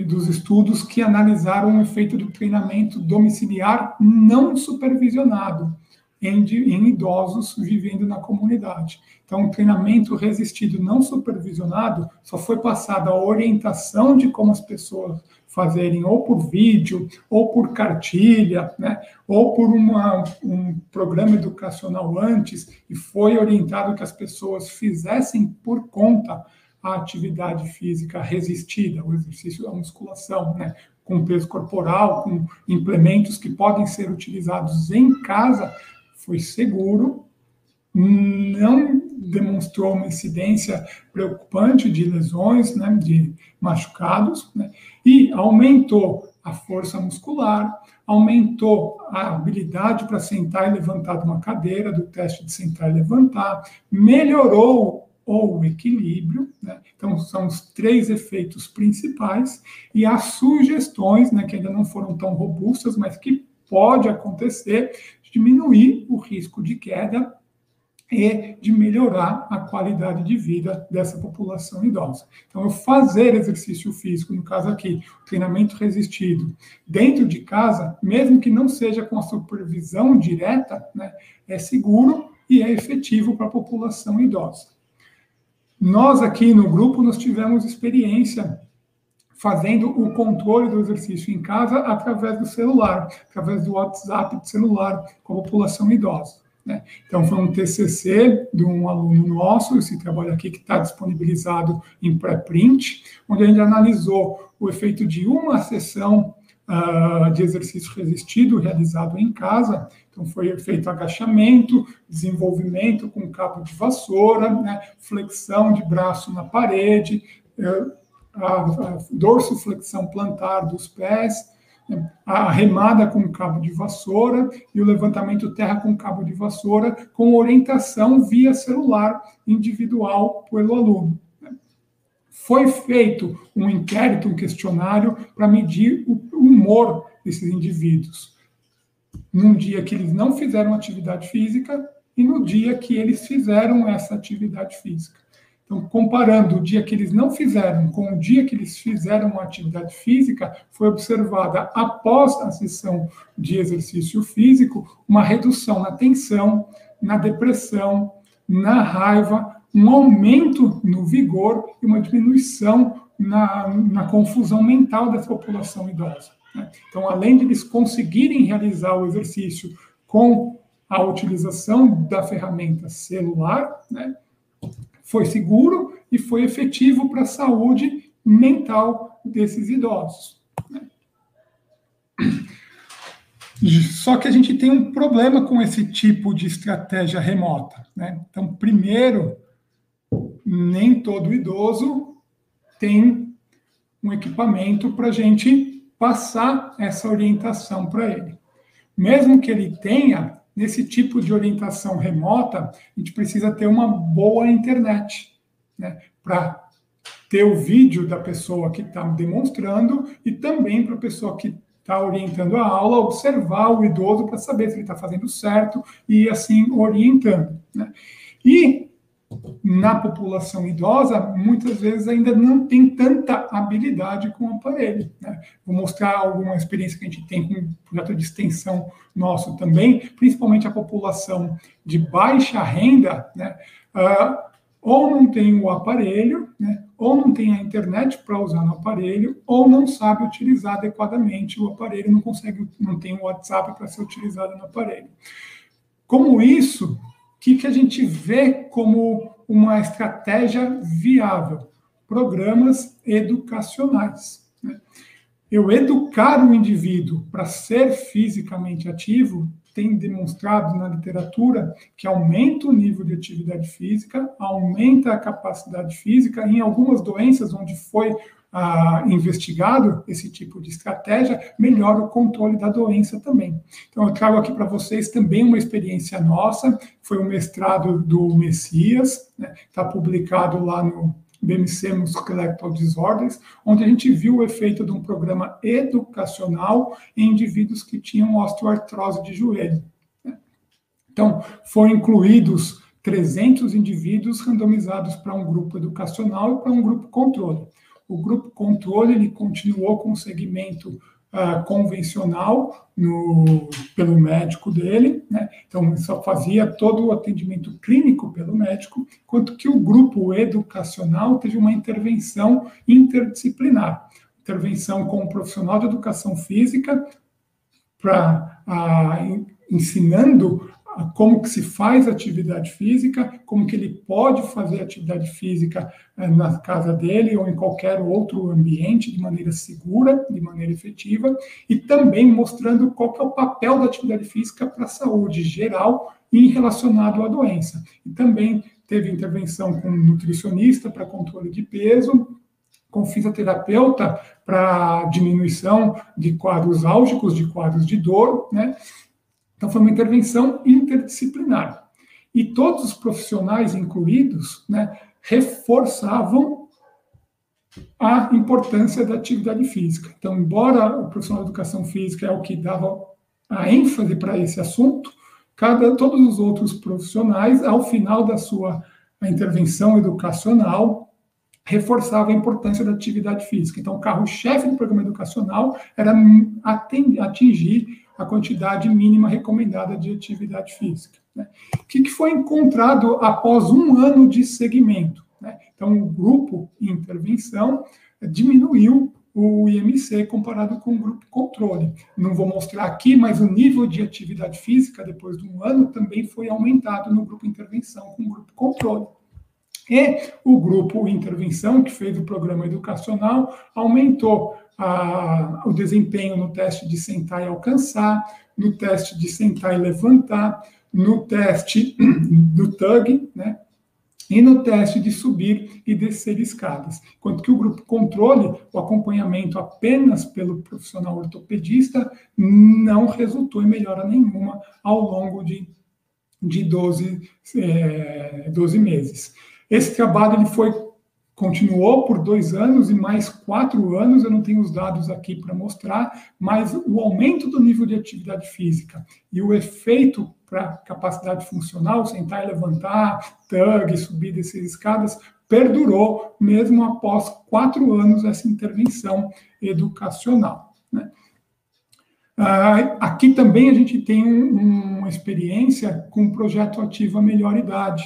dos estudos que analisaram o efeito do treinamento domiciliar não supervisionado em idosos vivendo na comunidade. Então, o treinamento resistido não supervisionado só foi passada a orientação de como as pessoas fazerem, ou por vídeo, ou por cartilha, né, ou por um programa educacional antes, e foi orientado que as pessoas fizessem por conta a atividade física resistida, o exercício da musculação, né, com peso corporal, com implementos que podem ser utilizados em casa, foi seguro, não demonstrou uma incidência preocupante de lesões, né, de machucados, né, e aumentou a força muscular, aumentou a habilidade para sentar e levantar de uma cadeira, do teste de sentar e levantar, melhorou o equilíbrio, né? Então são os 3 efeitos principais, e as sugestões, né, que ainda não foram tão robustas, mas que pode acontecer, diminuir o risco de queda e de melhorar a qualidade de vida dessa população idosa. Então, eu fazer exercício físico, no caso aqui, treinamento resistido, dentro de casa, mesmo que não seja com a supervisão direta, né, é seguro e é efetivo para a população idosa. Nós aqui no grupo, nós tivemos experiência fazendo o controle do exercício em casa através do celular, através do WhatsApp de celular com a população idosa. Então, foi um TCC de um aluno nosso, esse trabalho aqui que está disponibilizado em pré-print, onde a gente analisou o efeito de uma sessão de exercício resistido realizado em casa. Então, foi feito agachamento, desenvolvimento com cabo de vassoura, né, flexão de braço na parede, a dorsiflexão plantar dos pés, a remada com cabo de vassoura e o levantamento terra com cabo de vassoura, com orientação via celular individual pelo aluno. Foi feito um inquérito, um questionário para medir o humor desses indivíduos, num dia que eles não fizeram atividade física e no dia que eles fizeram essa atividade física. Então, comparando o dia que eles não fizeram com o dia que eles fizeram a atividade física, foi observada, após a sessão de exercício físico, uma redução na tensão, na depressão, na raiva, um aumento no vigor e uma diminuição na confusão mental dessa população idosa. Então, além de eles conseguirem realizar o exercício com a utilização da ferramenta celular, né, foi seguro e foi efetivo para a saúde mental desses idosos. Só que a gente tem um problema com esse tipo de estratégia remota, né? Então, primeiro, nem todo idoso tem um equipamento para a gente passar essa orientação para ele. Mesmo que ele tenha, nesse tipo de orientação remota, a gente precisa ter uma boa internet, né, para ter o vídeo da pessoa que está demonstrando e também para a pessoa que está orientando a aula observar o idoso para saber se ele está fazendo certo e assim orientando, né? E na população idosa, muitas vezes ainda não tem tanta habilidade com o aparelho, né? Vou mostrar alguma experiência que a gente tem com um projeto de extensão nosso também, principalmente a população de baixa renda, né? Ou não tem o aparelho, né? Ou não tem a internet para usar no aparelho, ou não sabe utilizar adequadamente o aparelho, não tem o WhatsApp para ser utilizado no aparelho. Como isso, o que a gente vê como uma estratégia viável? Programas educacionais, né? Eu educar o indivíduo para ser fisicamente ativo tem demonstrado na literatura que aumenta o nível de atividade física, aumenta a capacidade física. Em algumas doenças onde foi investigado esse tipo de estratégia, melhora o controle da doença também. Então, eu trago aqui para vocês também uma experiência nossa, foi o mestrado do Messias, né? Está publicado lá no BMC Musculoskeletal Disorders, onde a gente viu o efeito de um programa educacional em indivíduos que tinham osteoartrose de joelho. Então, foram incluídos 300 indivíduos randomizados para um grupo educacional e para um grupo controle. O grupo controle ele continuou com o segmento convencional pelo médico dele, né? Então, só fazia todo o atendimento clínico pelo médico, enquanto que o grupo educacional teve uma intervenção interdisciplinar, intervenção com um profissional de educação física, ensinando como que se faz atividade física, como que ele pode fazer atividade física na casa dele ou em qualquer outro ambiente de maneira segura, de maneira efetiva, e também mostrando qual que é o papel da atividade física para a saúde geral e relacionado à doença. E também teve intervenção com nutricionista para controle de peso, com fisioterapeuta para diminuição de quadros álgicos, de quadros de dor, né? Então, foi uma intervenção interdisciplinar. E todos os profissionais incluídos, né, reforçavam a importância da atividade física. Então, embora o profissional de educação física é o que dava a ênfase para esse assunto, todos os outros profissionais, ao final da sua intervenção educacional, reforçava a importância da atividade física. Então, o carro-chefe do programa educacional era atingir a quantidade mínima recomendada de atividade física. Né? O que foi encontrado após 1 ano de segmento? Né? Então, o grupo intervenção diminuiu o IMC comparado com o grupo controle. Não vou mostrar aqui, mas o nível de atividade física, depois de 1 ano, também foi aumentado no grupo intervenção com o grupo controle. E o grupo intervenção, que fez o programa educacional, aumentou o desempenho no teste de sentar e alcançar, no teste de sentar e levantar, no teste do TUG, né? E no teste de subir e descer escadas. Enquanto que o grupo controle, o acompanhamento apenas pelo profissional ortopedista, não resultou em melhora nenhuma ao longo de 12 meses. Esse trabalho ele continuou por 2 anos e mais 4 anos, eu não tenho os dados aqui para mostrar, mas o aumento do nível de atividade física e o efeito para a capacidade funcional, sentar e levantar, TUG, subir e descer escadas, perdurou mesmo após 4 anos essa intervenção educacional. Né? Aqui também a gente tem uma experiência com o projeto Ativa Melhor Idade,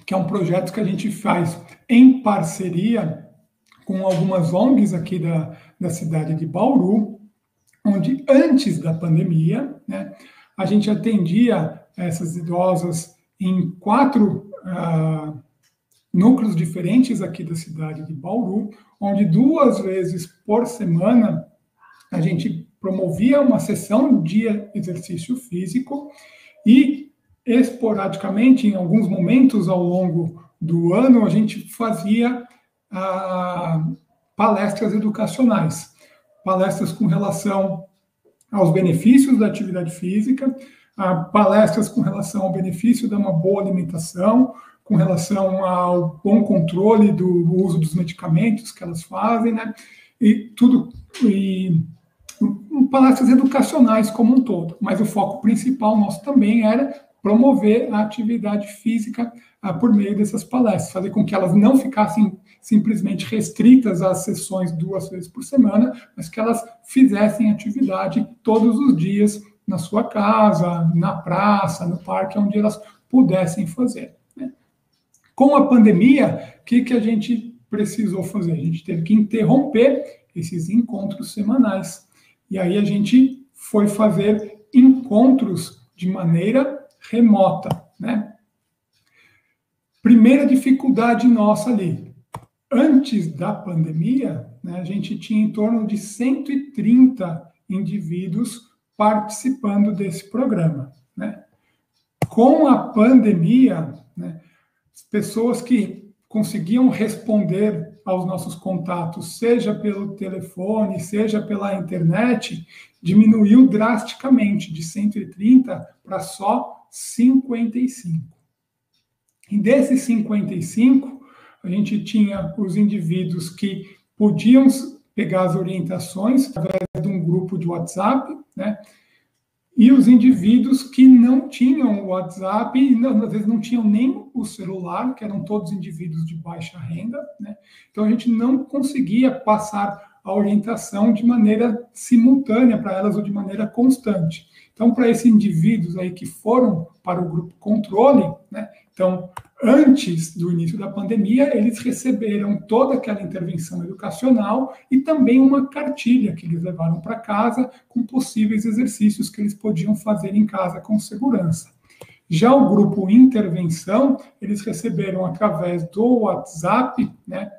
que é um projeto que a gente faz em parceria com algumas ONGs aqui da cidade de Bauru, onde antes da pandemia, né, a gente atendia essas idosas em 4 núcleos diferentes aqui da cidade de Bauru, onde 2 vezes por semana a gente promovia uma sessão de exercício físico e esporadicamente, em alguns momentos ao longo do ano, a gente fazia palestras educacionais, palestras com relação aos benefícios da atividade física, palestras com relação ao benefício de uma boa alimentação, com relação ao bom controle do uso dos medicamentos que elas fazem, né? Palestras educacionais como um todo, mas o foco principal nosso também era promover a atividade física por meio dessas palestras, fazer com que elas não ficassem simplesmente restritas às sessões 2 vezes por semana, mas que elas fizessem atividade todos os dias na sua casa, na praça, no parque, onde elas pudessem fazer. Né? Com a pandemia, o que a gente precisou fazer? A gente teve que interromper esses encontros semanais. E aí a gente foi fazer encontros de maneira remota, né? Primeira dificuldade nossa ali. Antes da pandemia, né, a gente tinha em torno de 130 indivíduos participando desse programa, né? Com a pandemia, né, as pessoas que conseguiam responder aos nossos contatos, seja pelo telefone, seja pela internet, diminuiu drasticamente, de 130 para só 55. E desses 55, a gente tinha os indivíduos que podiam pegar as orientações através de um grupo de WhatsApp, né? E os indivíduos que não tinham o WhatsApp e às vezes não tinham nem o celular, que eram todos indivíduos de baixa renda, né? Então a gente não conseguia passar a orientação de maneira simultânea para elas ou de maneira constante. Então, para esses indivíduos aí que foram para o grupo controle, né? Então, Antes do início da pandemia, eles receberam toda aquela intervenção educacional e também uma cartilha que eles levaram para casa com possíveis exercícios que eles podiam fazer em casa com segurança. Já o grupo intervenção, eles receberam através do WhatsApp, né,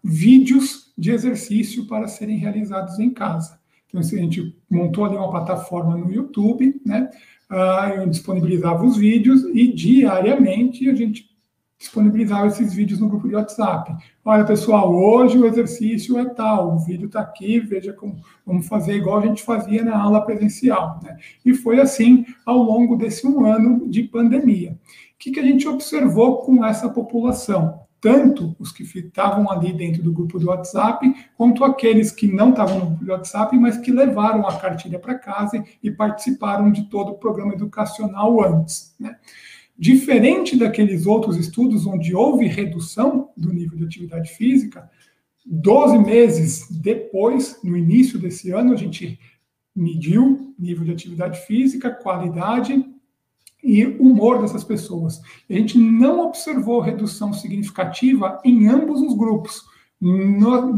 vídeos de exercício para serem realizados em casa. Então, a gente montou ali uma plataforma no YouTube, né, eu disponibilizava os vídeos e diariamente a gente disponibilizava esses vídeos no grupo de WhatsApp. Olha, pessoal, hoje o exercício é tal, o vídeo está aqui, veja como vamos fazer igual a gente fazia na aula presencial, né? E foi assim ao longo desse 1 ano de pandemia. O que a gente observou com essa população? Tanto os que estavam ali dentro do grupo do WhatsApp, quanto aqueles que não estavam no grupo do WhatsApp, mas que levaram a cartilha para casa e participaram de todo o programa educacional antes, né? Diferente daqueles outros estudos onde houve redução do nível de atividade física, 12 meses depois, no início desse ano, a gente mediu nível de atividade física, qualidade e humor dessas pessoas. A gente não observou redução significativa em ambos os grupos, na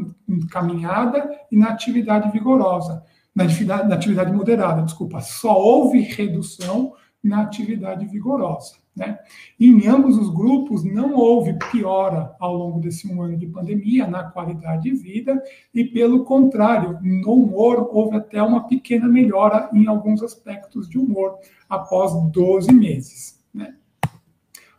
caminhada e na atividade vigorosa, na atividade moderada, desculpa. Só houve redução na atividade vigorosa, né? Em ambos os grupos não houve piora ao longo desse 1 ano de pandemia na qualidade de vida e, pelo contrário, no humor houve até uma pequena melhora em alguns aspectos de humor após 12 meses, né?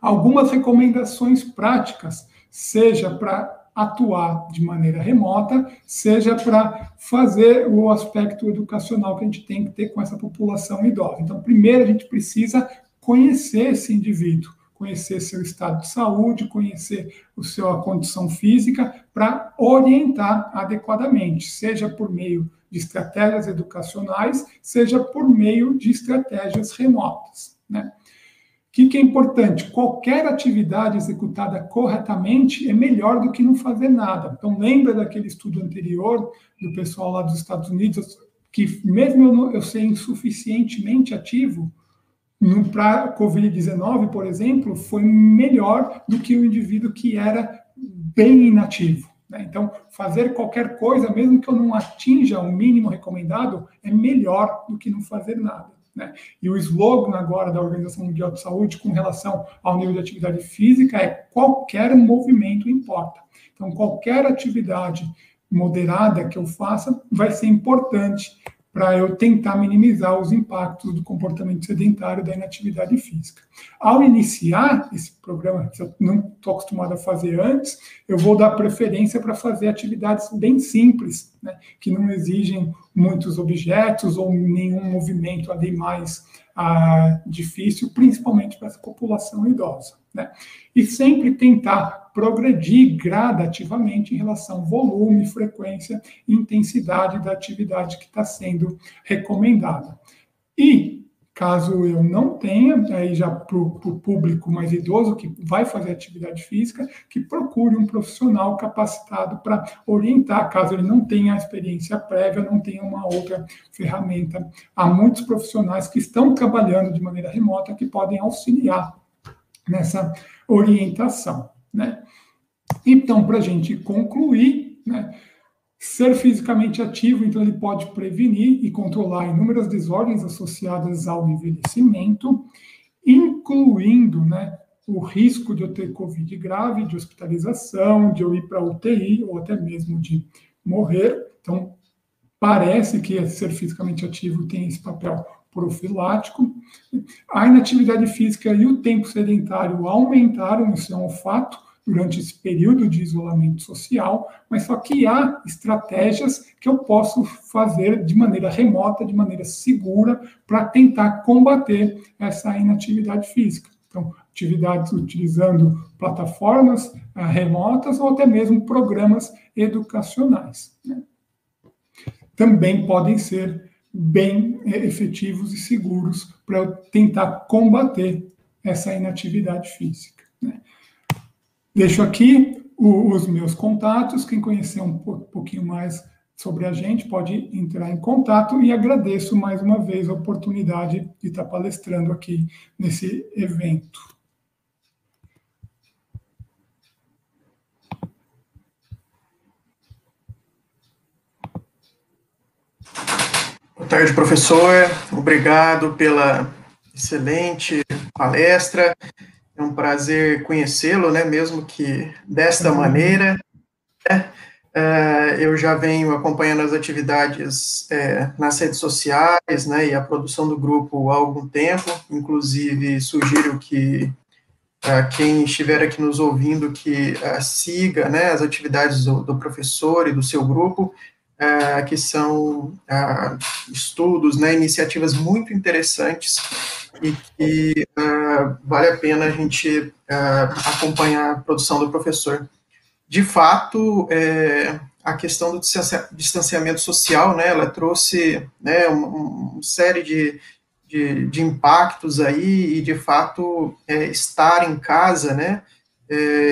Algumas recomendações práticas, seja para atuar de maneira remota, seja para fazer o aspecto educacional que a gente tem que ter com essa população idosa. Então, primeiro a gente precisa conhecer esse indivíduo, conhecer seu estado de saúde, conhecer a sua condição física, para orientar adequadamente, seja por meio de estratégias educacionais, seja por meio de estratégias remotas, né? O que é importante? Qualquer atividade executada corretamente é melhor do que não fazer nada. Então, lembra daquele estudo anterior do pessoal lá dos Estados Unidos, que mesmo eu ser insuficientemente ativo, para a Covid-19, por exemplo, foi melhor do que o indivíduo que era bem inativo, né? Então, fazer qualquer coisa, mesmo que eu não atinja o mínimo recomendado, é melhor do que não fazer nada, né? E o slogan agora da Organização Mundial de Saúde com relação ao nível de atividade física é qualquer movimento importa. Então, qualquer atividade moderada que eu faça vai ser importante para eu tentar minimizar os impactos do comportamento sedentário da inatividade física. Ao iniciar esse programa, que eu não estou acostumado a fazer antes, eu vou dar preferência para fazer atividades bem simples, né, que não exigem muitos objetos ou nenhum movimento ali mais difícil, principalmente para essa população idosa, né? E sempre tentar progredir gradativamente em relação ao volume, frequência e intensidade da atividade que está sendo recomendada. E, caso eu não tenha, aí já para o público mais idoso que vai fazer atividade física, que procure um profissional capacitado para orientar, caso ele não tenha a experiência prévia, não tenha uma outra ferramenta. Há muitos profissionais que estão trabalhando de maneira remota que podem auxiliar nessa orientação, né? Então, para a gente concluir, né, ser fisicamente ativo, então, ele pode prevenir e controlar inúmeras desordens associadas ao envelhecimento, incluindo, né, o risco de eu ter Covid grave, de hospitalização, de eu ir para a UTI ou até mesmo de morrer. Então, parece que ser fisicamente ativo tem esse papel profilático. A inatividade física e o tempo sedentário aumentaram, isso é um fato, durante esse período de isolamento social, mas só que há estratégias que eu posso fazer de maneira remota, de maneira segura, para tentar combater essa inatividade física. Então, atividades utilizando plataformas remotas ou até mesmo programas educacionais, né? Também podem ser bem efetivos e seguros para eu tentar combater essa inatividade física, né? Deixo aqui os meus contatos. Quem conhecer um pouquinho mais sobre a gente pode entrar em contato e agradeço mais uma vez a oportunidade de estar palestrando aqui nesse evento. tarde, professor. Obrigado pela excelente palestra. É um prazer conhecê-lo, né? Mesmo que desta maneira. Né? Eu já venho acompanhando as atividades nas redes sociais, né? E a produção do grupo há algum tempo. Inclusive, sugiro que quem estiver aqui nos ouvindo que siga, né, as atividades do professor e do seu grupo, que são estudos, né, iniciativas muito interessantes e que vale a pena a gente acompanhar a produção do professor. De fato, a questão do distanciamento social, né, ela trouxe, né, uma série de impactos aí, e de fato estar em casa, né,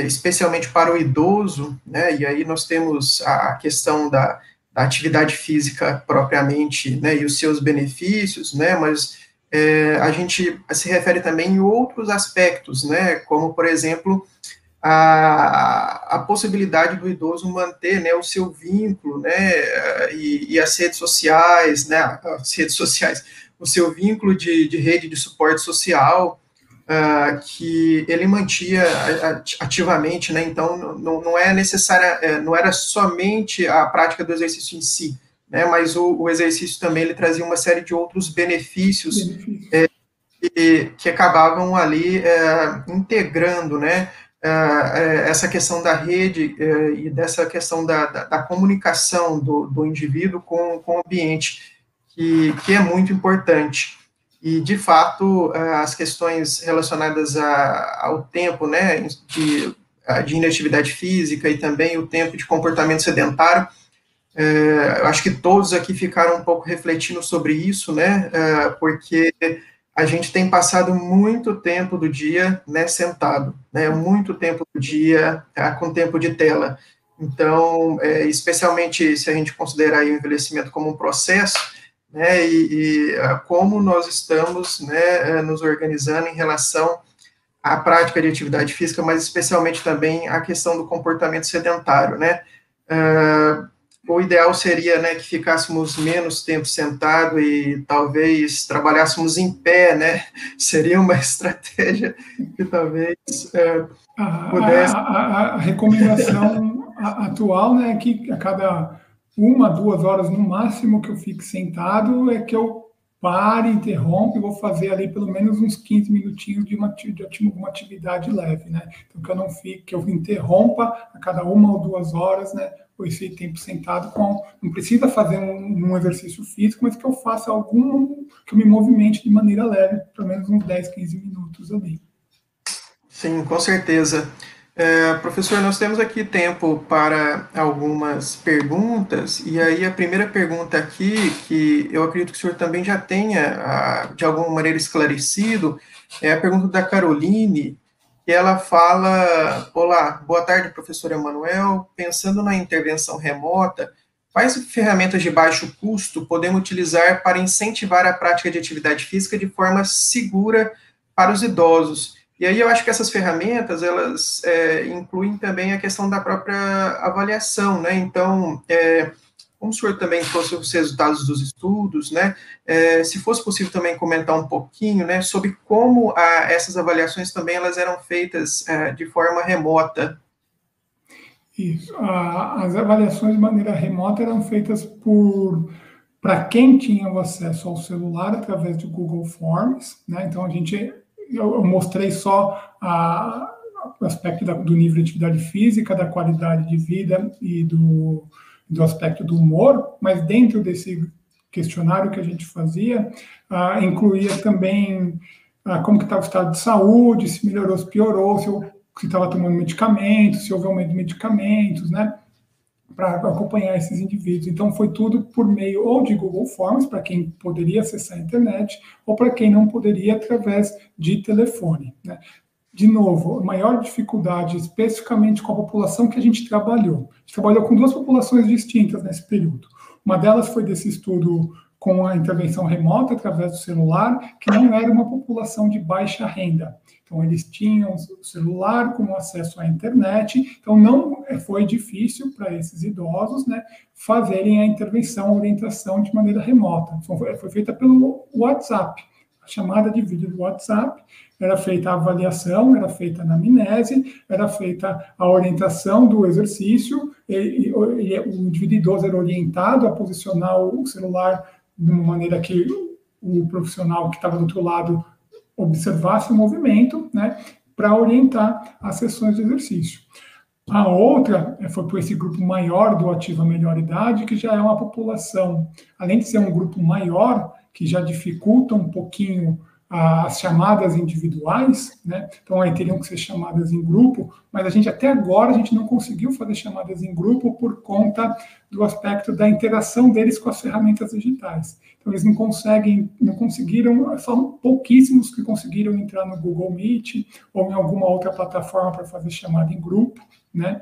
especialmente para o idoso, né, e aí nós temos a questão da atividade física propriamente, né, e os seus benefícios, né, mas a gente se refere também em outros aspectos, né, como, por exemplo, a possibilidade do idoso manter, né, o seu vínculo, né, e as redes sociais, né, o seu vínculo de rede de suporte social, que ele mantinha ativamente, né, então não é necessária, não era somente a prática do exercício em si, né, mas o exercício também ele trazia uma série de outros benefícios que acabavam ali integrando, né, essa questão da rede e dessa questão da comunicação do indivíduo com o ambiente, que é muito importante. E, de fato, as questões relacionadas ao tempo, né, de inatividade física e também o tempo de comportamento sedentário, eu acho que todos aqui ficaram um pouco refletindo sobre isso, né, porque a gente tem passado muito tempo do dia, né, sentado, né, muito tempo do dia com tempo de tela. Então, especialmente se a gente considerar aí o envelhecimento como um processo, né, e como nós estamos, né, nos organizando em relação à prática de atividade física, mas especialmente também a questão do comportamento sedentário, né. O ideal seria, né, que ficássemos menos tempo sentado e talvez trabalhássemos em pé, né, seria uma estratégia que talvez pudesse... A recomendação atual, né, é que a cada 1-2 horas no máximo que eu fique sentado é que eu pare, interrompa e vou fazer ali pelo menos uns 15 minutinhos de alguma atividade leve, né, então que eu não fique, que eu interrompa a cada 1 ou 2 horas, né, esse tempo sentado, não precisa fazer um exercício físico, mas que eu faça que eu me movimente de maneira leve, pelo menos uns 10, 15 minutos ali. Sim, com certeza. Professor, nós temos aqui tempo para algumas perguntas, e aí a primeira pergunta aqui, que eu acredito que o senhor também já tenha, de alguma maneira, esclarecido, é a pergunta da Caroline, que ela fala: olá, boa tarde, professor Emanuel, pensando na intervenção remota, quais ferramentas de baixo custo podemos utilizar para incentivar a prática de atividade física de forma segura para os idosos? E aí eu acho que essas ferramentas, elas incluem também a questão da própria avaliação, né, então, como o senhor também trouxe os resultados dos estudos, né, se fosse possível também comentar um pouquinho, né, sobre como essas avaliações também elas eram feitas de forma remota. Isso. As avaliações de maneira remota eram feitas para quem tinha o acesso ao celular através do Google Forms, né, então eu mostrei só o aspecto do nível de atividade física, da qualidade de vida e do aspecto do humor, mas dentro desse questionário que a gente fazia, incluía também como que estava o estado de saúde, se melhorou, se piorou, se estava tomando medicamentos, se houve aumento de medicamentos, né, para acompanhar esses indivíduos. Então, foi tudo por meio ou de Google Forms, para quem poderia acessar a internet, ou para quem não poderia, através de telefone, né. De novo, a maior dificuldade, especificamente com a população que a gente trabalhou. A gente trabalhou com 2 populações distintas nesse período. Uma delas foi desse estudo com a intervenção remota através do celular, que não era uma população de baixa renda. Então, eles tinham o celular com acesso à internet, então não foi difícil para esses idosos, né, fazerem a intervenção, a orientação de maneira remota. Foi feita pelo WhatsApp, a chamada de vídeo do WhatsApp, era feita a avaliação, era feita a anamnese, era feita a orientação do exercício, o indivíduo idoso era orientado a posicionar o celular de uma maneira que o profissional que estava do outro lado observasse o movimento, né, para orientar as sessões de exercício. A outra foi por esse grupo maior do Ativa Melhor Idade, que já é uma população, além de ser um grupo maior, que já dificulta um pouquinho as chamadas individuais, né? Então aí teriam que ser chamadas em grupo, mas até agora a gente não conseguiu fazer chamadas em grupo por conta do aspecto da interação deles com as ferramentas digitais. Então eles não conseguiram, são pouquíssimos que conseguiram entrar no Google Meet ou em alguma outra plataforma para fazer chamada em grupo, né?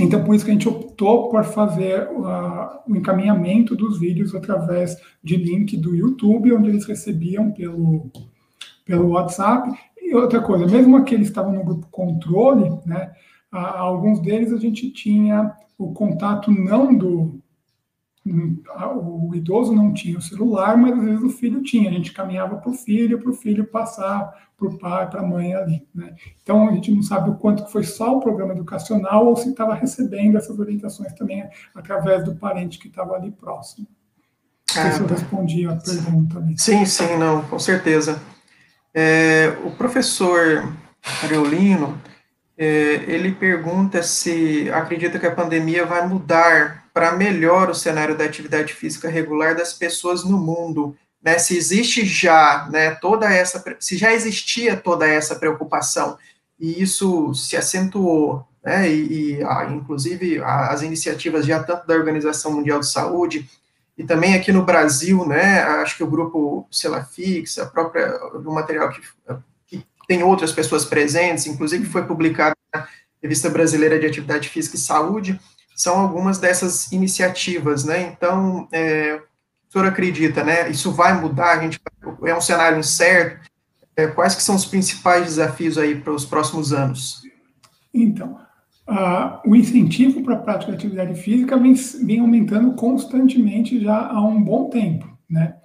Então, por isso que a gente optou por fazer o encaminhamento dos vídeos através de link do YouTube, onde eles recebiam pelo WhatsApp. E outra coisa, mesmo aqueles que estavam no grupo controle, né, alguns deles a gente tinha o contato o idoso não tinha o celular, mas às vezes o filho tinha. A gente caminhava para o filho passar para o pai, para a mãe ali, né? Então, a gente não sabe o quanto que foi só o programa educacional ou se estava recebendo essas orientações também através do parente que estava ali próximo. Não sei se eu respondi a pergunta ali. Sim, não, com certeza. O professor Areolino, ele pergunta se acredita que a pandemia vai mudar para melhor o cenário da atividade física regular das pessoas no mundo, né? Se existe já, né, se já existia toda essa preocupação e isso se acentuou, né? Inclusive as iniciativas já tanto da Organização Mundial de Saúde e também aqui no Brasil, né? Acho que o grupo Celafix, o material que tem outras pessoas presentes, inclusive foi publicado na Revista Brasileira de Atividade Física e Saúde, são algumas dessas iniciativas, né? Então, o senhor acredita, né? Isso vai mudar? É um cenário incerto? Quais que são os principais desafios aí para os próximos anos? Então, o incentivo para a prática de atividade física vem aumentando constantemente já há um bom tempo, né?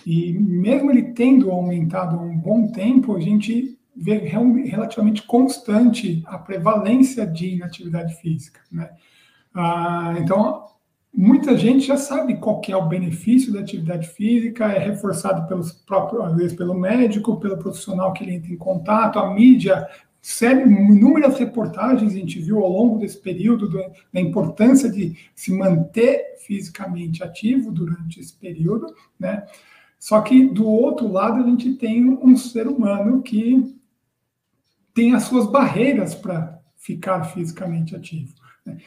E mesmo ele tendo aumentado há um bom tempo, a gente vê relativamente constante a prevalência de inatividade física, né? Então, muita gente já sabe qual que é o benefício da atividade física, é reforçado às vezes pelo médico, pelo profissional que ele entra em contato, a mídia, inúmeras reportagens a gente viu ao longo desse período da importância de se manter fisicamente ativo durante esse período, né? Só que, do outro lado, a gente tem um ser humano que tem as suas barreiras para ficar fisicamente ativo.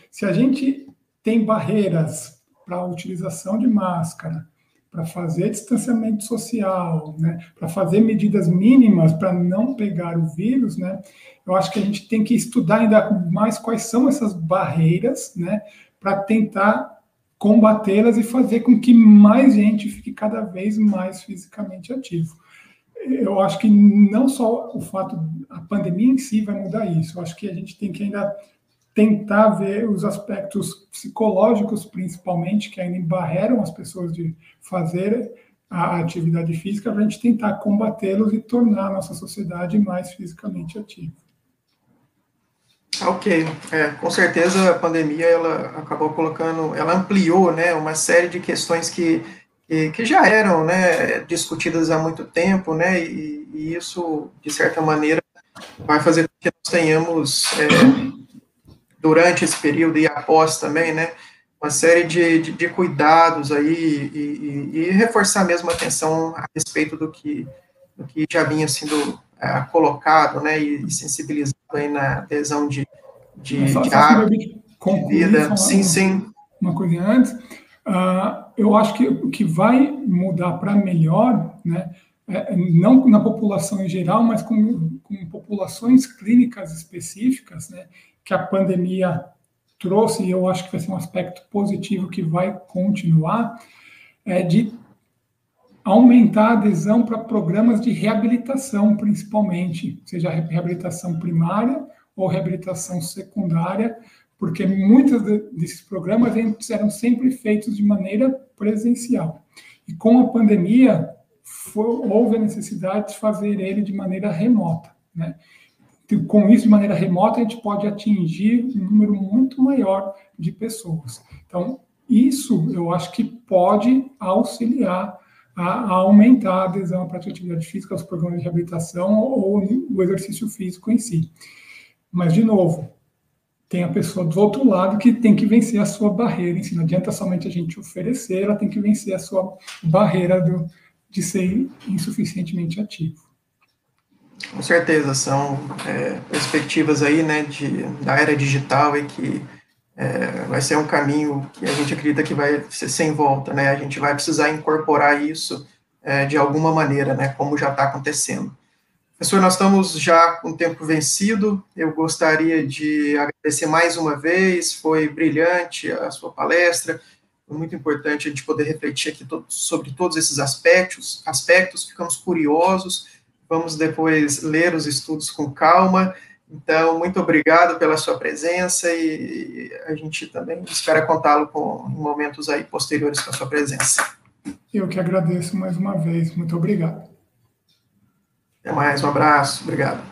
Se a gente tem barreiras para a utilização de máscara, para fazer distanciamento social, né, para fazer medidas mínimas para não pegar o vírus, né, eu acho que a gente tem que estudar ainda mais quais são essas barreiras, né, para tentar combatê-las e fazer com que mais gente fique cada vez mais fisicamente ativo. Eu acho que não só a pandemia em si vai mudar isso, eu acho que a gente tem que ainda tentar ver os aspectos psicológicos, principalmente, que ainda embarreram as pessoas de fazer a atividade física, para a gente tentar combatê-los e tornar a nossa sociedade mais fisicamente ativa. Ok, com certeza a pandemia ela acabou ela ampliou, né, uma série de questões que já eram, né, discutidas há muito tempo, né, e isso, de certa maneira, vai fazer com que nós tenhamos durante esse período e após também, né, uma série de cuidados aí e reforçar mesmo a atenção a respeito do que já vinha sendo colocado, né, e sensibilizado aí na adesão de vida. Sim. Uma coisa antes, eu acho que o que vai mudar para melhor, né, não na população em geral, mas com populações clínicas específicas, né, que a pandemia trouxe, e eu acho que vai ser um aspecto positivo que vai continuar, é de aumentar a adesão para programas de reabilitação, principalmente, seja reabilitação primária ou reabilitação secundária, porque muitos desses programas eram sempre feitos de maneira presencial. E com a pandemia, houve a necessidade de fazer ele de maneira remota, né? Com isso, de maneira remota, a gente pode atingir um número muito maior de pessoas. Então, isso eu acho que pode auxiliar a aumentar a adesão à prática de atividade física, aos programas de reabilitação ou o exercício físico em si. Mas, de novo, tem a pessoa do outro lado que tem que vencer a sua barreira. Não adianta somente a gente oferecer, ela tem que vencer a sua barreira de ser insuficientemente ativo. Com certeza, são perspectivas aí, né, da era digital e que vai ser um caminho que a gente acredita que vai ser sem volta, né, a gente vai precisar incorporar isso de alguma maneira, né, como já está acontecendo. Professor, nós estamos já com o tempo vencido, eu gostaria de agradecer mais uma vez, foi brilhante a sua palestra, foi muito importante a gente poder refletir aqui sobre todos esses aspectos, ficamos curiosos, vamos depois ler os estudos com calma. Então, muito obrigado pela sua presença e a gente também espera contá-lo em momentos aí posteriores com a sua presença. Eu que agradeço mais uma vez. Muito obrigado. Até mais, um abraço. Obrigado.